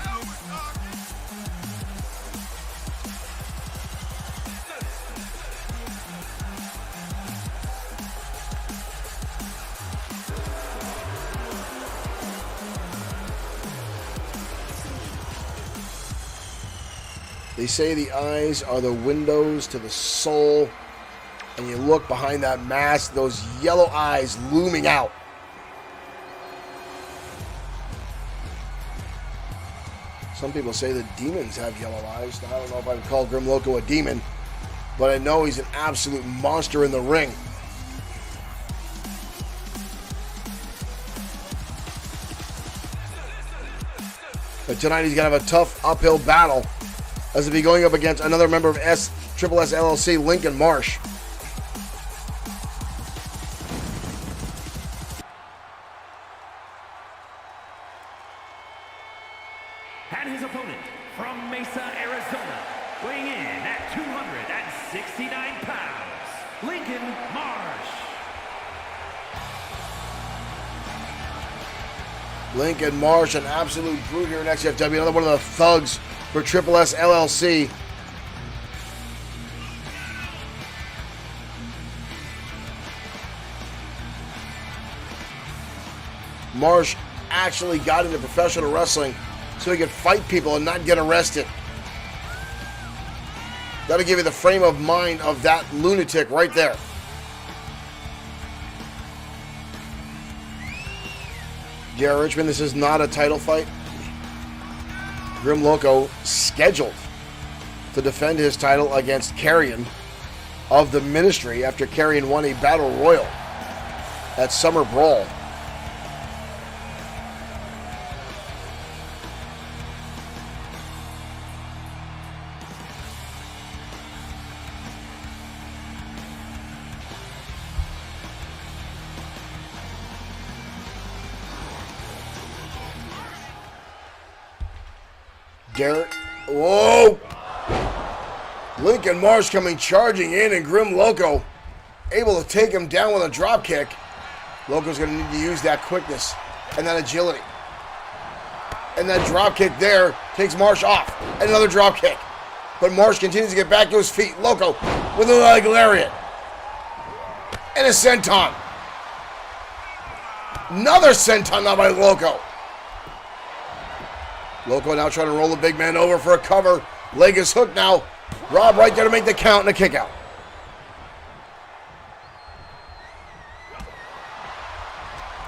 They say the eyes are the windows to the soul, and you look behind that mask, those yellow eyes looming out. Some people say that demons have yellow eyes. Now, I don't know if I would call Grim Loco a demon, but I know he's an absolute monster in the ring. But tonight he's going to have a tough uphill battle as he'll be going up against another member of Triple S LLC, Lincoln Marsh. And his opponent from Mesa, Arizona, weighing in at 269 pounds, Lincoln Marsh. Lincoln Marsh, an absolute brute here in XFW, another one of the thugs for Triple S LLC. Marsh actually got into professional wrestling so he could fight people and not get arrested. That'll give you the frame of mind of that lunatic right there. Garrett Richmond, this is not a title fight. Grim Loco scheduled to defend his title against Carrion of the Ministry after Carrion won a Battle Royal at Summer Brawl. Derek. Whoa! Lincoln Marsh coming charging in, and Grim Loco able to take him down with a drop kick. Loco's going to need to use that quickness and that agility. And that drop kick there takes Marsh off. And another drop kick. But Marsh continues to get back to his feet. Loco with a leg lariat. And a senton. Another senton now by Loco. Loco now trying to roll the big man over for a cover. Leg is hooked now. Rob right there to make the count and a kick out.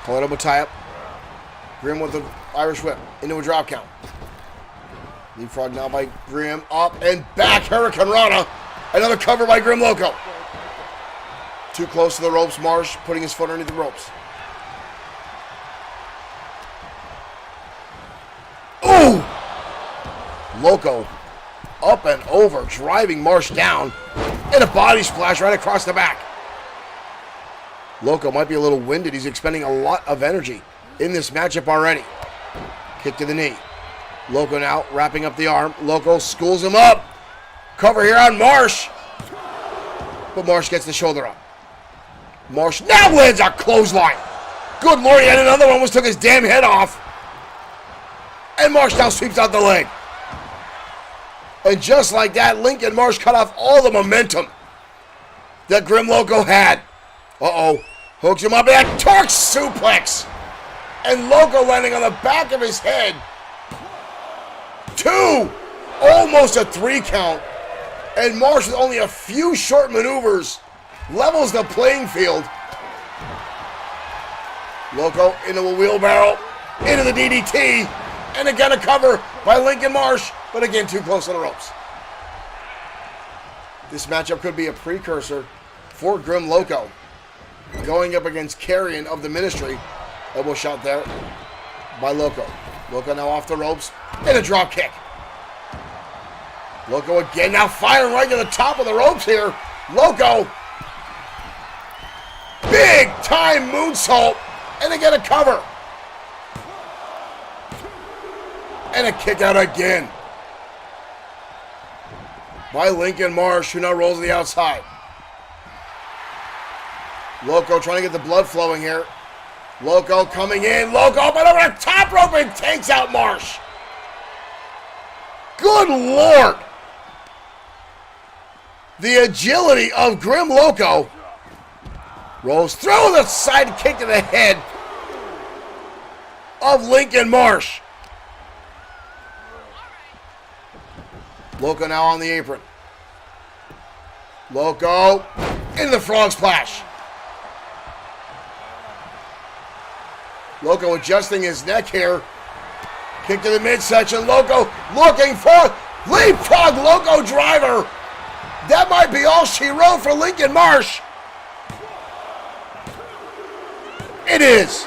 Pulling up a tie-up. Grim with the Irish whip into a drop count. Leapfrog now by Grim. Up and back. Hurricane Rana. Another cover by Grim Loco. Too close to the ropes. Marsh putting his foot underneath the ropes. Ooh! Loco up and over, driving Marsh down. And a body splash right across the back. Loco might be a little winded. He's expending a lot of energy in this matchup already. Kick to the knee. Loco now wrapping up the arm. Loco schools him up. Cover here on Marsh. But Marsh gets the shoulder up. Marsh now lands a clothesline. Good Lord, he had another one. Almost took his damn head off. And Marsh now sweeps out the leg. And just like that, Lincoln Marsh cut off all the momentum that Grim Loco had. Uh-oh. Hooks him up and that torque suplex. And Loco landing on the back of his head. 2. Almost a 3 count. And Marsh with only a few short maneuvers levels the playing field. Loco into a wheelbarrow. Into the DDT. And again a cover by Lincoln Marsh. But again too close to the ropes. This matchup could be a precursor for Grim Loco. Going up against Carrion of the Ministry. Elbow shot there by Loco. Loco now off the ropes. And a drop kick. Loco again now firing right to the top of the ropes here. Loco. Big time moonsault. And again a cover. And a kick out again by Lincoln Marsh, who now rolls to the outside. Loco trying to get the blood flowing here. Loco coming in. Loco up and over the top rope and takes out Marsh. Good Lord. The agility of Grim Loco. Rolls through the side kick to the head of Lincoln Marsh. Loco now on the apron. Loco into the frog splash. Loco adjusting his neck here. Kick to the midsection. Loco looking for leapfrog Loco driver. That might be all she wrote for Lincoln Marsh. It is.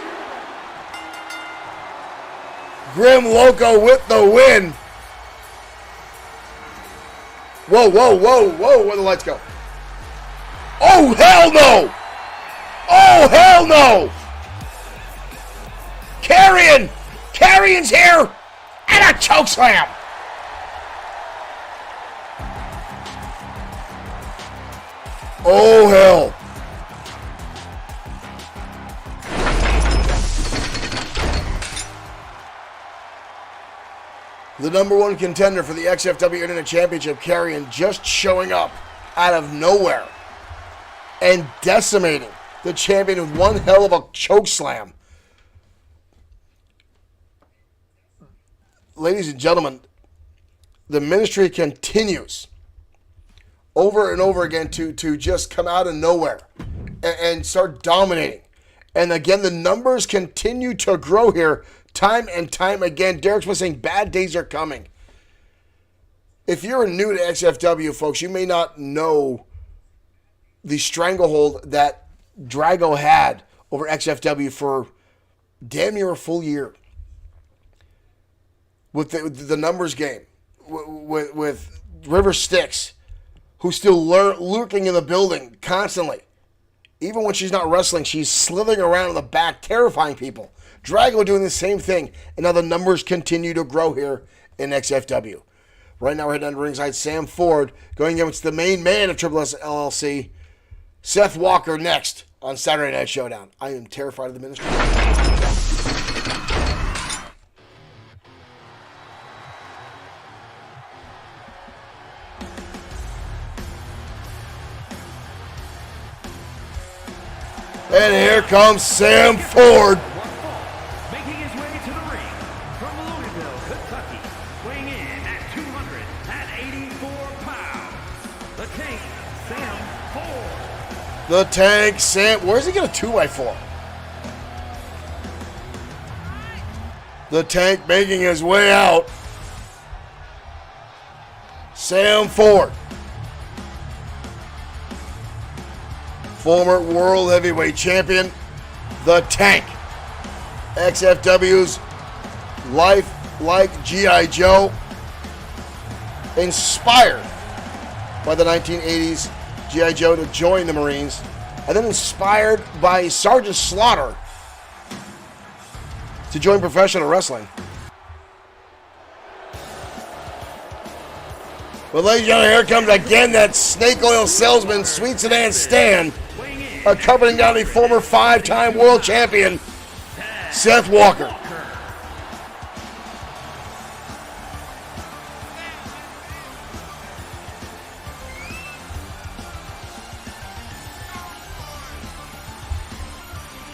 Grim Loco with the win. Whoa, whoa, whoa, whoa, where the lights go? Oh, hell no! Oh, hell no! Carrion's here! And a chokeslam! Oh, hell. The number one contender for the XFW Internet Championship, Carrion, just showing up out of nowhere and decimating the champion with one hell of a choke slam. Ladies and gentlemen, the Ministry continues over and over again to just come out of nowhere and start dominating. And again, the numbers continue to grow here. Time and time again. Derek's been saying bad days are coming. If you're new to XFW, folks, you may not know the stranglehold that Drago had over XFW for damn near a full year. With the numbers game. With River Styx, who's still lurking in the building constantly. Even when she's not wrestling, she's slithering around in the back, terrifying people. Drago doing the same thing, and now the numbers continue to grow here in XFW. Right now we're heading down to ringside. Sam Ford going against the main man of Triple S LLC, Seth Walker, next on Saturday Night Showdown. I am terrified of the ministry. And here comes Sam Ford. Making his way to the ring from Louisville, Kentucky, weighing in at 284 pounds, the Tank, Sam Ford. The Tank, Sam. Where's he get a 2x4? The Tank making his way out. Sam Ford. Former World Heavyweight Champion, The Tank. XFW's life like G.I. Joe. Inspired by the 1980s G.I. Joe to join the Marines. And then inspired by Sergeant Slaughter to join professional wrestling. But ladies and gentlemen, here comes again that snake oil salesman, Sweet Sedan Stan, accompanying down the former 5-time world champion, Seth Walker.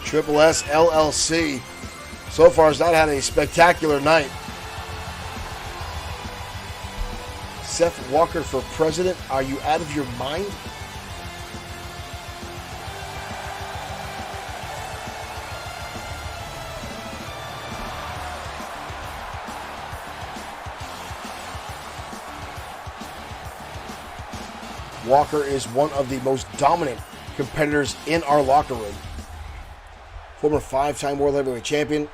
Triple S LLC so far has not had a spectacular night. Seth Walker for president, are you out of your mind? Walker is one of the most dominant competitors in our locker room. Former 5-time World Heavyweight Champion.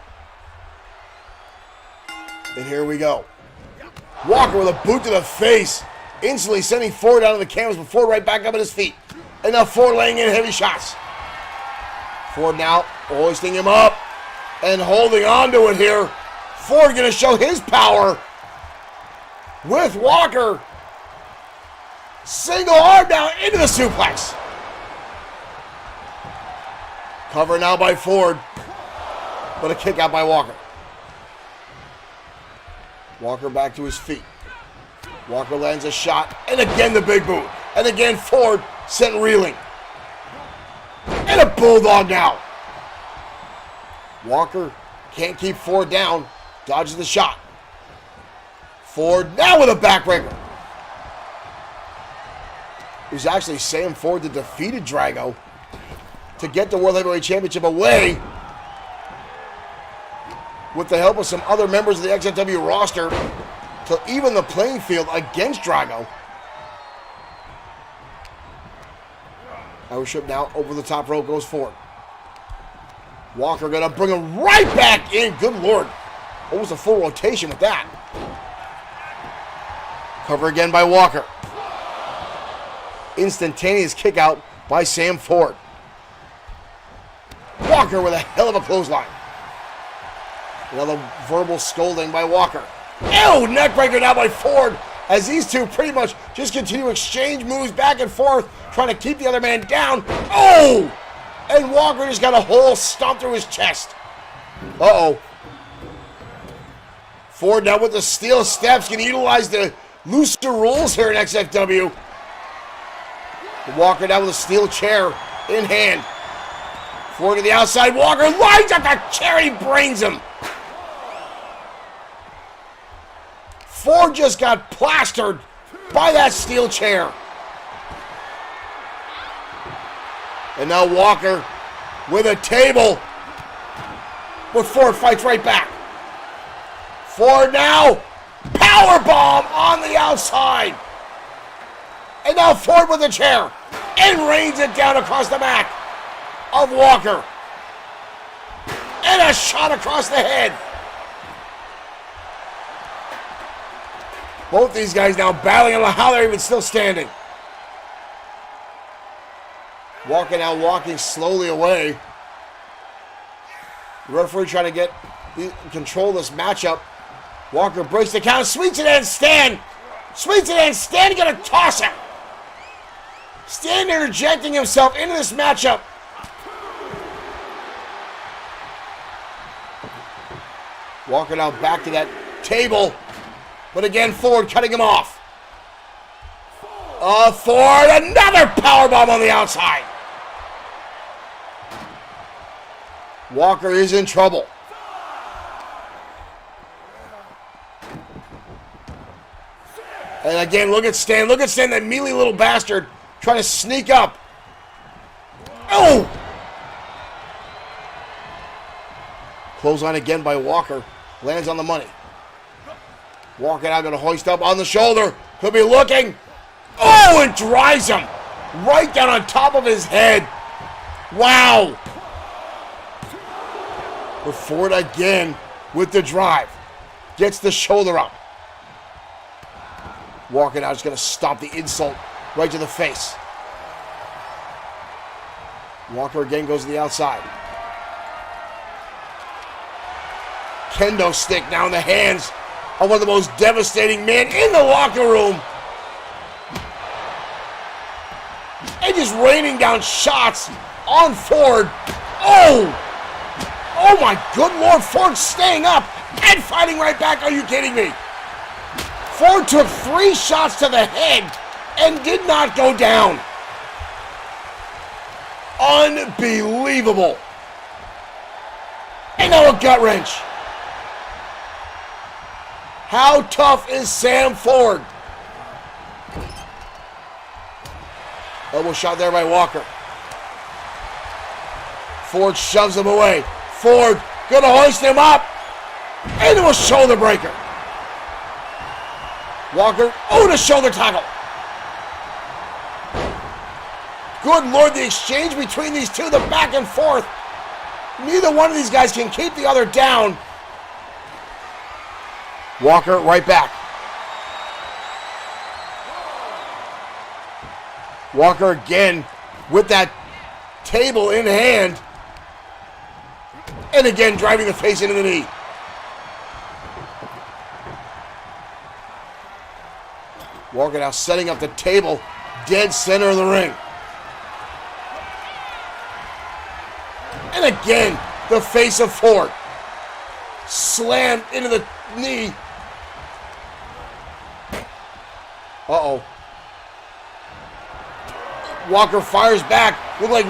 And here we go. Walker with a boot to the face, instantly sending Ford out of the canvas, but Ford right back up at his feet. And now Ford laying in heavy shots. Ford now hoisting him up and holding on to it here. Ford going to show his power with Walker. Single arm down into the suplex. Cover now by Ford, but a kick out by Walker. Walker back to his feet. Walker lands a shot, and again the big boot. And again Ford sent reeling. And a bulldog now. Walker can't keep Ford down, dodges the shot. Ford now with a backbreaker. It was actually Sam Ford that defeated Drago to get the World Heavyweight Championship away with the help of some other members of the XFW roster to even the playing field against Drago. Irish whip now over the top rope goes Ford. Walker gonna bring him right back in. Good Lord. Almost a full rotation with that. Cover again by Walker. Instantaneous kick out by Sam Ford. Walker with a hell of a clothesline. Another verbal scolding by Walker. Ew, neckbreaker now by Ford as these two pretty much just continue to exchange moves back and forth, trying to keep the other man down. Oh! And Walker just got a hole stomped through his chest. Uh-oh. Ford now with the steel steps can utilize the looser rules here in XFW. Walker now with a steel chair in hand. Ford to the outside. Walker lines up the chair and he brains him. Ford just got plastered by that steel chair. And now Walker with a table. But Ford fights right back. Ford now. Powerbomb on the outside. And now Ford with a chair. And rains it down across the back of Walker. And a shot across the head. Both these guys now battling on how they're even still standing. Walker now walking slowly away. The referee trying to control this matchup Walker breaks the count, sweeps it in, Stan. Sweeps it in, Stan gonna toss him. Stan interjecting himself into this matchup. Walker now back to that table. But again, Ford cutting him off. Ford, another powerbomb on the outside. Walker is in trouble. And again, look at Stan. Look at Stan, that mealy little bastard, trying to sneak up. Oh! Clothesline again by Walker. Lands on the money. Walker now going to hoist up on the shoulder. Could be looking. Oh, it drives him right down on top of his head. Wow. But Ford again with the drive. Gets the shoulder up. Walker now is going to stop the insult right to the face. Walker again goes to the outside. Kendo stick now in the hands of one of the most devastating men in the locker room. And just raining down shots on Ford. Oh! Oh my good Lord, Ford staying up and fighting right back. Are you kidding me? Ford took 3 shots to the head and did not go down. Unbelievable. And now a gut wrench. How tough is Sam Ford? Elbow shot there by Walker. Ford shoves him away. Ford gonna hoist him up into a shoulder breaker. Walker, oh, the shoulder tackle. Good Lord, the exchange between these two, the back and forth. Neither one of these guys can keep the other down. Walker right back. Walker again with that table in hand. And again driving the face into the knee. Walker now setting up the table dead center of the ring. And again, the face of Ford. Slammed into the knee. Uh-oh. Walker fires back. Looked like,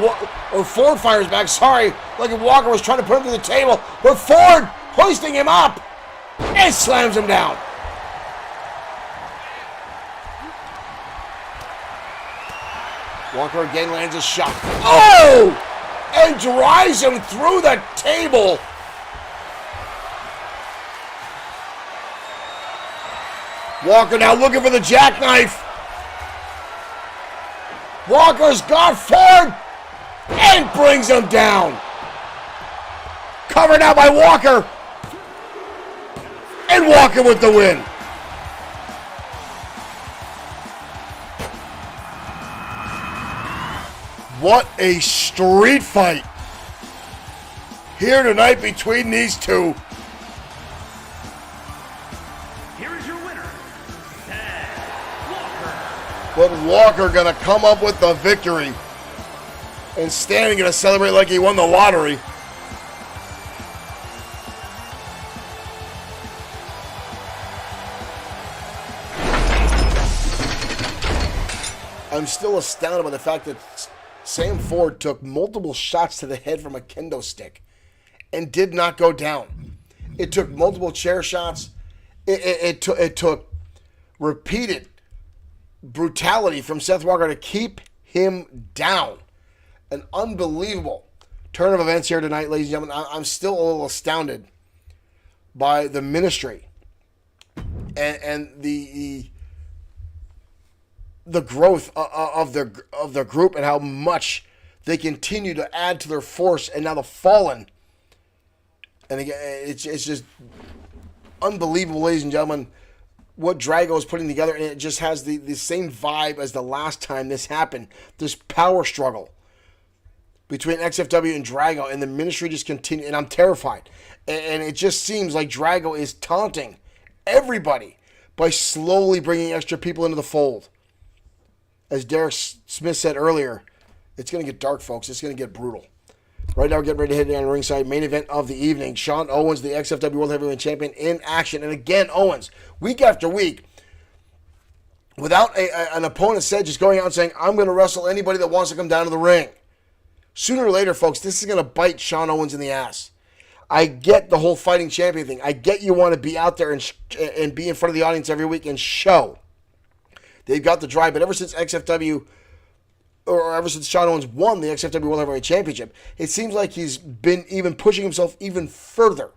or Ford fires back, sorry. Like if Walker was trying to put him to the table. But Ford hoisting him up and slams him down. Walker again lands a shot. Oh! And drives him through the table. Walker now looking for the jackknife. Walker's got Ford and brings him down. Covered out by Walker. And Walker with the win. What a street fight here tonight between these two. Here is your winner, Sam Walker. But Walker gonna come up with the victory. And Stan gonna celebrate like he won the lottery. I'm still astounded by the fact that Sam Ford took multiple shots to the head from a kendo stick and did not go down. It took multiple chair shots. It took repeated brutality from Seth Walker to keep him down. An unbelievable turn of events here tonight, ladies and gentlemen. I'm still a little astounded by the ministry and the growth of their group and how much they continue to add to their force, and now the Fallen. And again, it's just unbelievable, ladies and gentlemen, what Drago is putting together, and it just has the same vibe as the last time this happened. This power struggle between XFW and Drago, and the ministry just continue, and I'm terrified. And it just seems like Drago is taunting everybody by slowly bringing extra people into the fold. As Derek Smith said earlier, it's going to get dark, folks. It's going to get brutal. Right now, we're getting ready to hit it on the ringside. Main event of the evening. Sean Owens, the XFW World Heavyweight Champion, in action. And again, Owens, week after week, without an opponent said, just going out and saying, I'm going to wrestle anybody that wants to come down to the ring. Sooner or later, folks, this is going to bite Sean Owens in the ass. I get the whole fighting champion thing. I get you want to be out there and be in front of the audience every week and show. They've got the drive, but ever since XFW, or ever since Sean Owens won the XFW World Heavyweight Championship, it seems like he's been even pushing himself even further.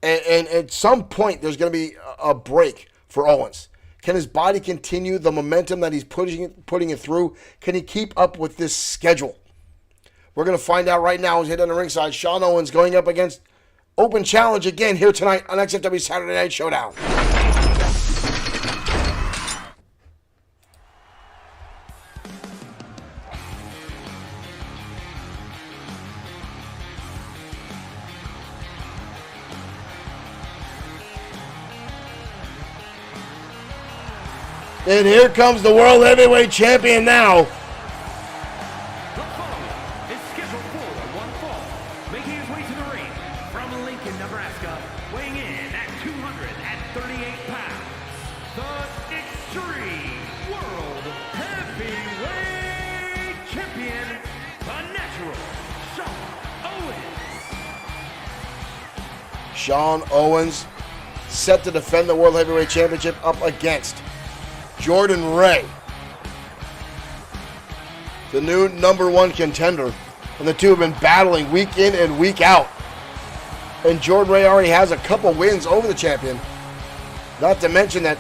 And at some point, there's going to be a break for Owens. Can his body continue the momentum that he's putting it through? Can he keep up with this schedule? We're going to find out right now as we hit on the ringside. Sean Owens going up against Open Challenge again here tonight on XFW Saturday Night Showdown. And here comes the World Heavyweight Champion now. The following is scheduled for one fall, making his way to the ring from Lincoln, Nebraska, weighing in at 238 pounds, the Extreme World Heavyweight Champion, the Natural, Sean Owens. Sean Owens set to defend the World Heavyweight Championship up against Jordan Ray, the new #1 contender, and the two have been battling week in and week out. And Jordan Ray already has a couple wins over the champion. Not to mention that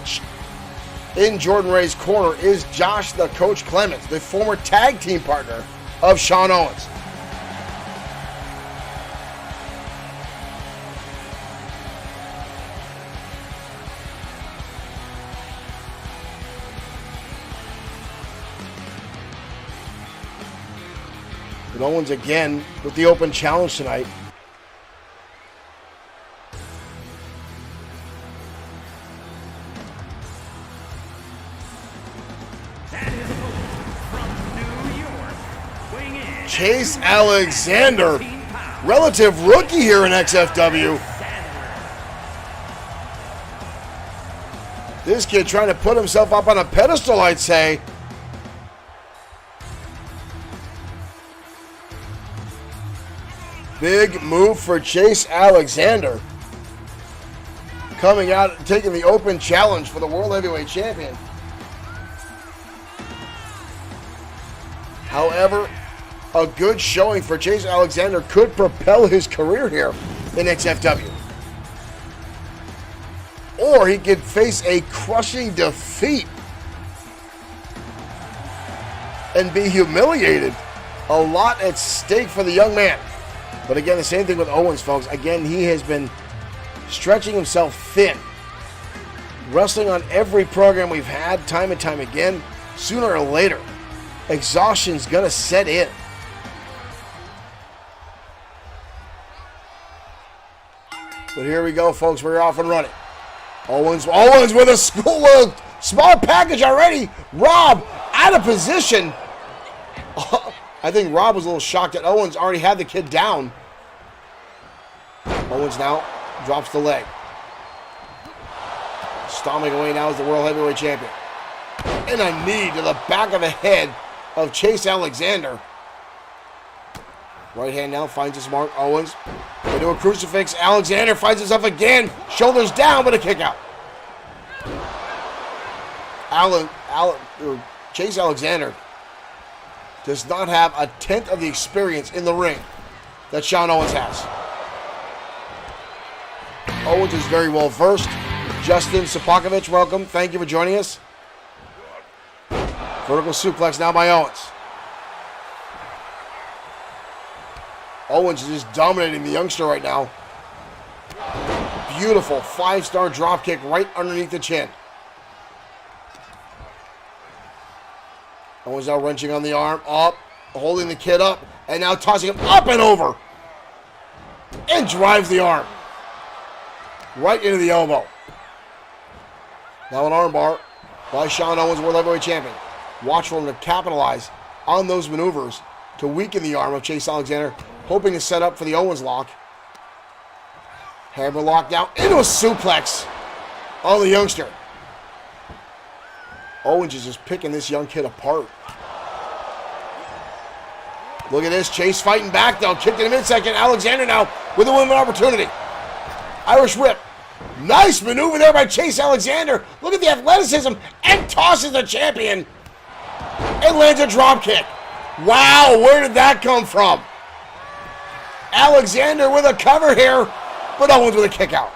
in Jordan Ray's corner is Josh the Coach Clemens, the former tag team partner of Sean Owens. But Owens again with the open challenge tonight. And his opponent from New York, weighing in Chase Alexander, 18 pounds, relative rookie here in XFW. This kid trying to put himself up on a pedestal, I'd say. Big move for Chase Alexander. Coming out and taking the open challenge for the World Heavyweight Champion. However, a good showing for Chase Alexander could propel his career here in XFW. Or he could face a crushing defeat and be humiliated. A lot at stake for the young man. But again, the same thing with Owens, folks. Again, he has been stretching himself thin. Wrestling on every program we've had, time and time again. Sooner or later, exhaustion's going to set in. But here we go, folks. We're off and running. Owens with a small package already. Rob out of position. I think Rob was a little shocked that Owens already had the kid down. Owens now drops the leg. Stomping away now as the World Heavyweight Champion. And a knee to the back of the head of Chase Alexander. Right hand now finds his mark. Owens into a crucifix. Alexander finds himself again. Shoulders down, but a kick out. Chase Alexander does not have a tenth of the experience in the ring that Sean Owens has. Owens is very well versed. Justin Sapakovich, welcome. Thank you for joining us. Vertical suplex now by Owens. Owens is just dominating the youngster right now. Beautiful 5-star drop kick right underneath the chin. Owens now wrenching on the arm, up, holding the kid up, and now tossing him up and over. And drives the arm. Right into the elbow. Now an armbar by Sean Owens, World Heavyweight Champion. Watch for him to capitalize on those maneuvers to weaken the arm of Chase Alexander, hoping to set up for the Owens lock. Hammer lock down into a suplex on the youngster. Owens is just picking this young kid apart. Look at this. Chase fighting back, though. Kicked in the midsection. Alexander now with a woman opportunity. Irish whip. Nice maneuver there by Chase Alexander. Look at the athleticism. And tosses the champion. And lands a drop kick. Wow, where did that come from? Alexander with a cover here, but Owens with a kick out.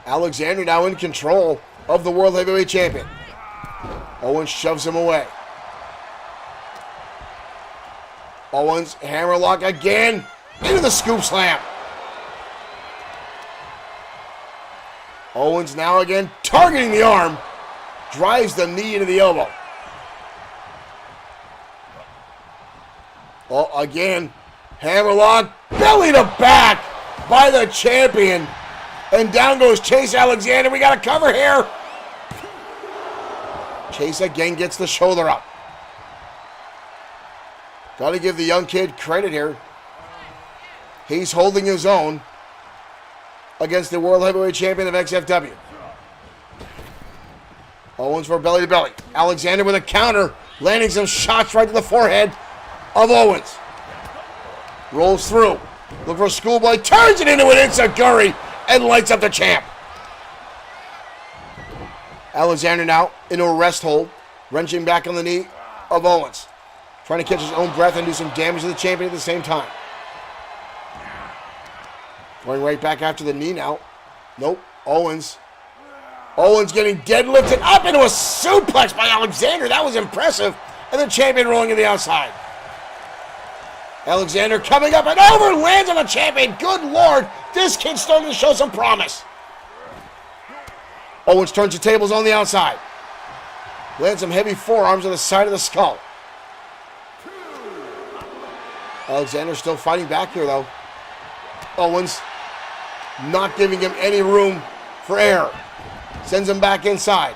Alexander now in control of the World Heavyweight Champion. Owens shoves him away. Owens, hammerlock again, into the scoop slam. Owens now again targeting the arm, drives the knee into the elbow. Oh, again, hammerlock, belly to back by the champion. And down goes Chase Alexander. We got a cover here. Chase again gets the shoulder up. Got to give the young kid credit here. He's holding his own against the World Heavyweight Champion of XFW. Owens for belly to belly. Alexander with a counter, landing some shots right to the forehead of Owens. Rolls through. Look for a schoolboy. Turns it into an enziguri and lights up the champ. Alexander now into a rest hold, wrenching back on the knee of Owens. Trying to catch his own breath and do some damage to the champion at the same time. Going right back after the knee now. Nope. Owens getting deadlifted up into a suplex by Alexander. That was impressive. And the champion rolling to the outside. Alexander coming up and over, lands on the champion. Good Lord, this kid's starting to show some promise. Owens turns the tables on the outside. Lands some heavy forearms on the side of the skull. Alexander still fighting back here, though. Owens not giving him any room for error. Sends him back inside.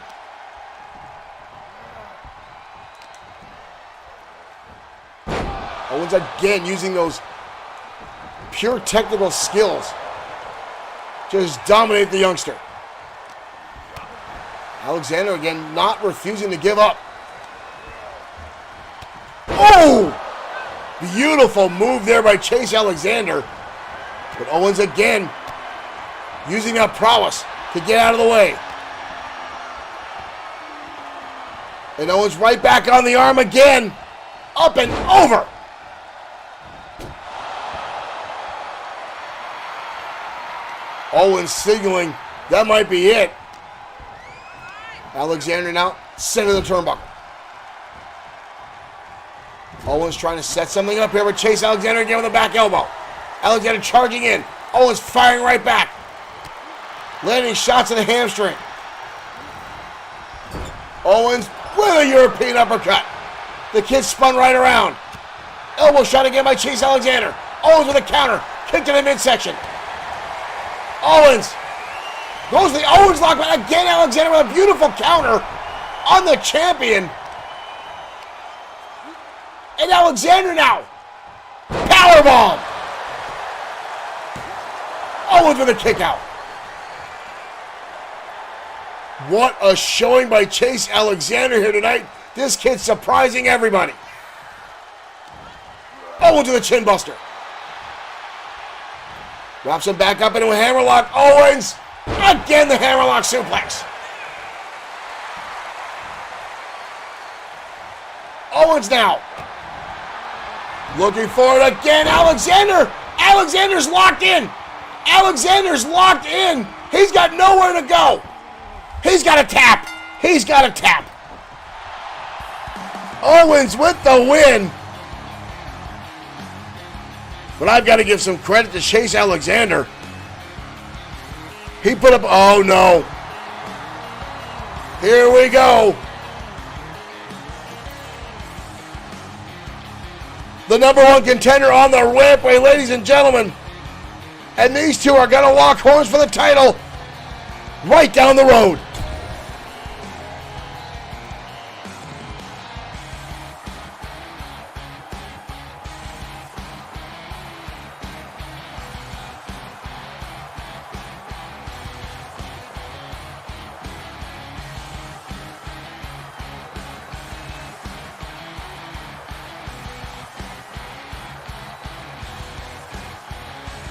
Owens again using those pure technical skills to just dominate the youngster. Alexander again not refusing to give up. Oh! Beautiful move there by Chase Alexander. But Owens again using that prowess to get out of the way. And Owens right back on the arm again. Up and over. Owens signaling that might be it. Alexander now center the turnbuckle. Owens trying to set something up here with Chase Alexander again with a back elbow. Alexander charging in. Owens firing right back. Landing shots in the hamstring. Owens with a European uppercut. The kid spun right around. Elbow shot again by Chase Alexander. Owens with a counter. Kick to the midsection. Owens goes to the Owens lock, but again Alexander with a beautiful counter on the champion. And Alexander now. Powerbomb. Owens with a kick out. What a showing by Chase Alexander here tonight. This kid's surprising everybody. Owens with a chin buster. Wraps him back up into a hammerlock. Owens, again the hammerlock suplex. Owens now. Looking forward again, Alexander. Alexander's locked in. Alexander's locked in. He's got nowhere to go. He's got to tap. He's got to tap. Owens with the win. But I've got to give some credit to Chase Alexander. He put up, oh no. Here we go. The #1 contender on the rampway, ladies and gentlemen. And these two are going to lock horns for the title right down the road.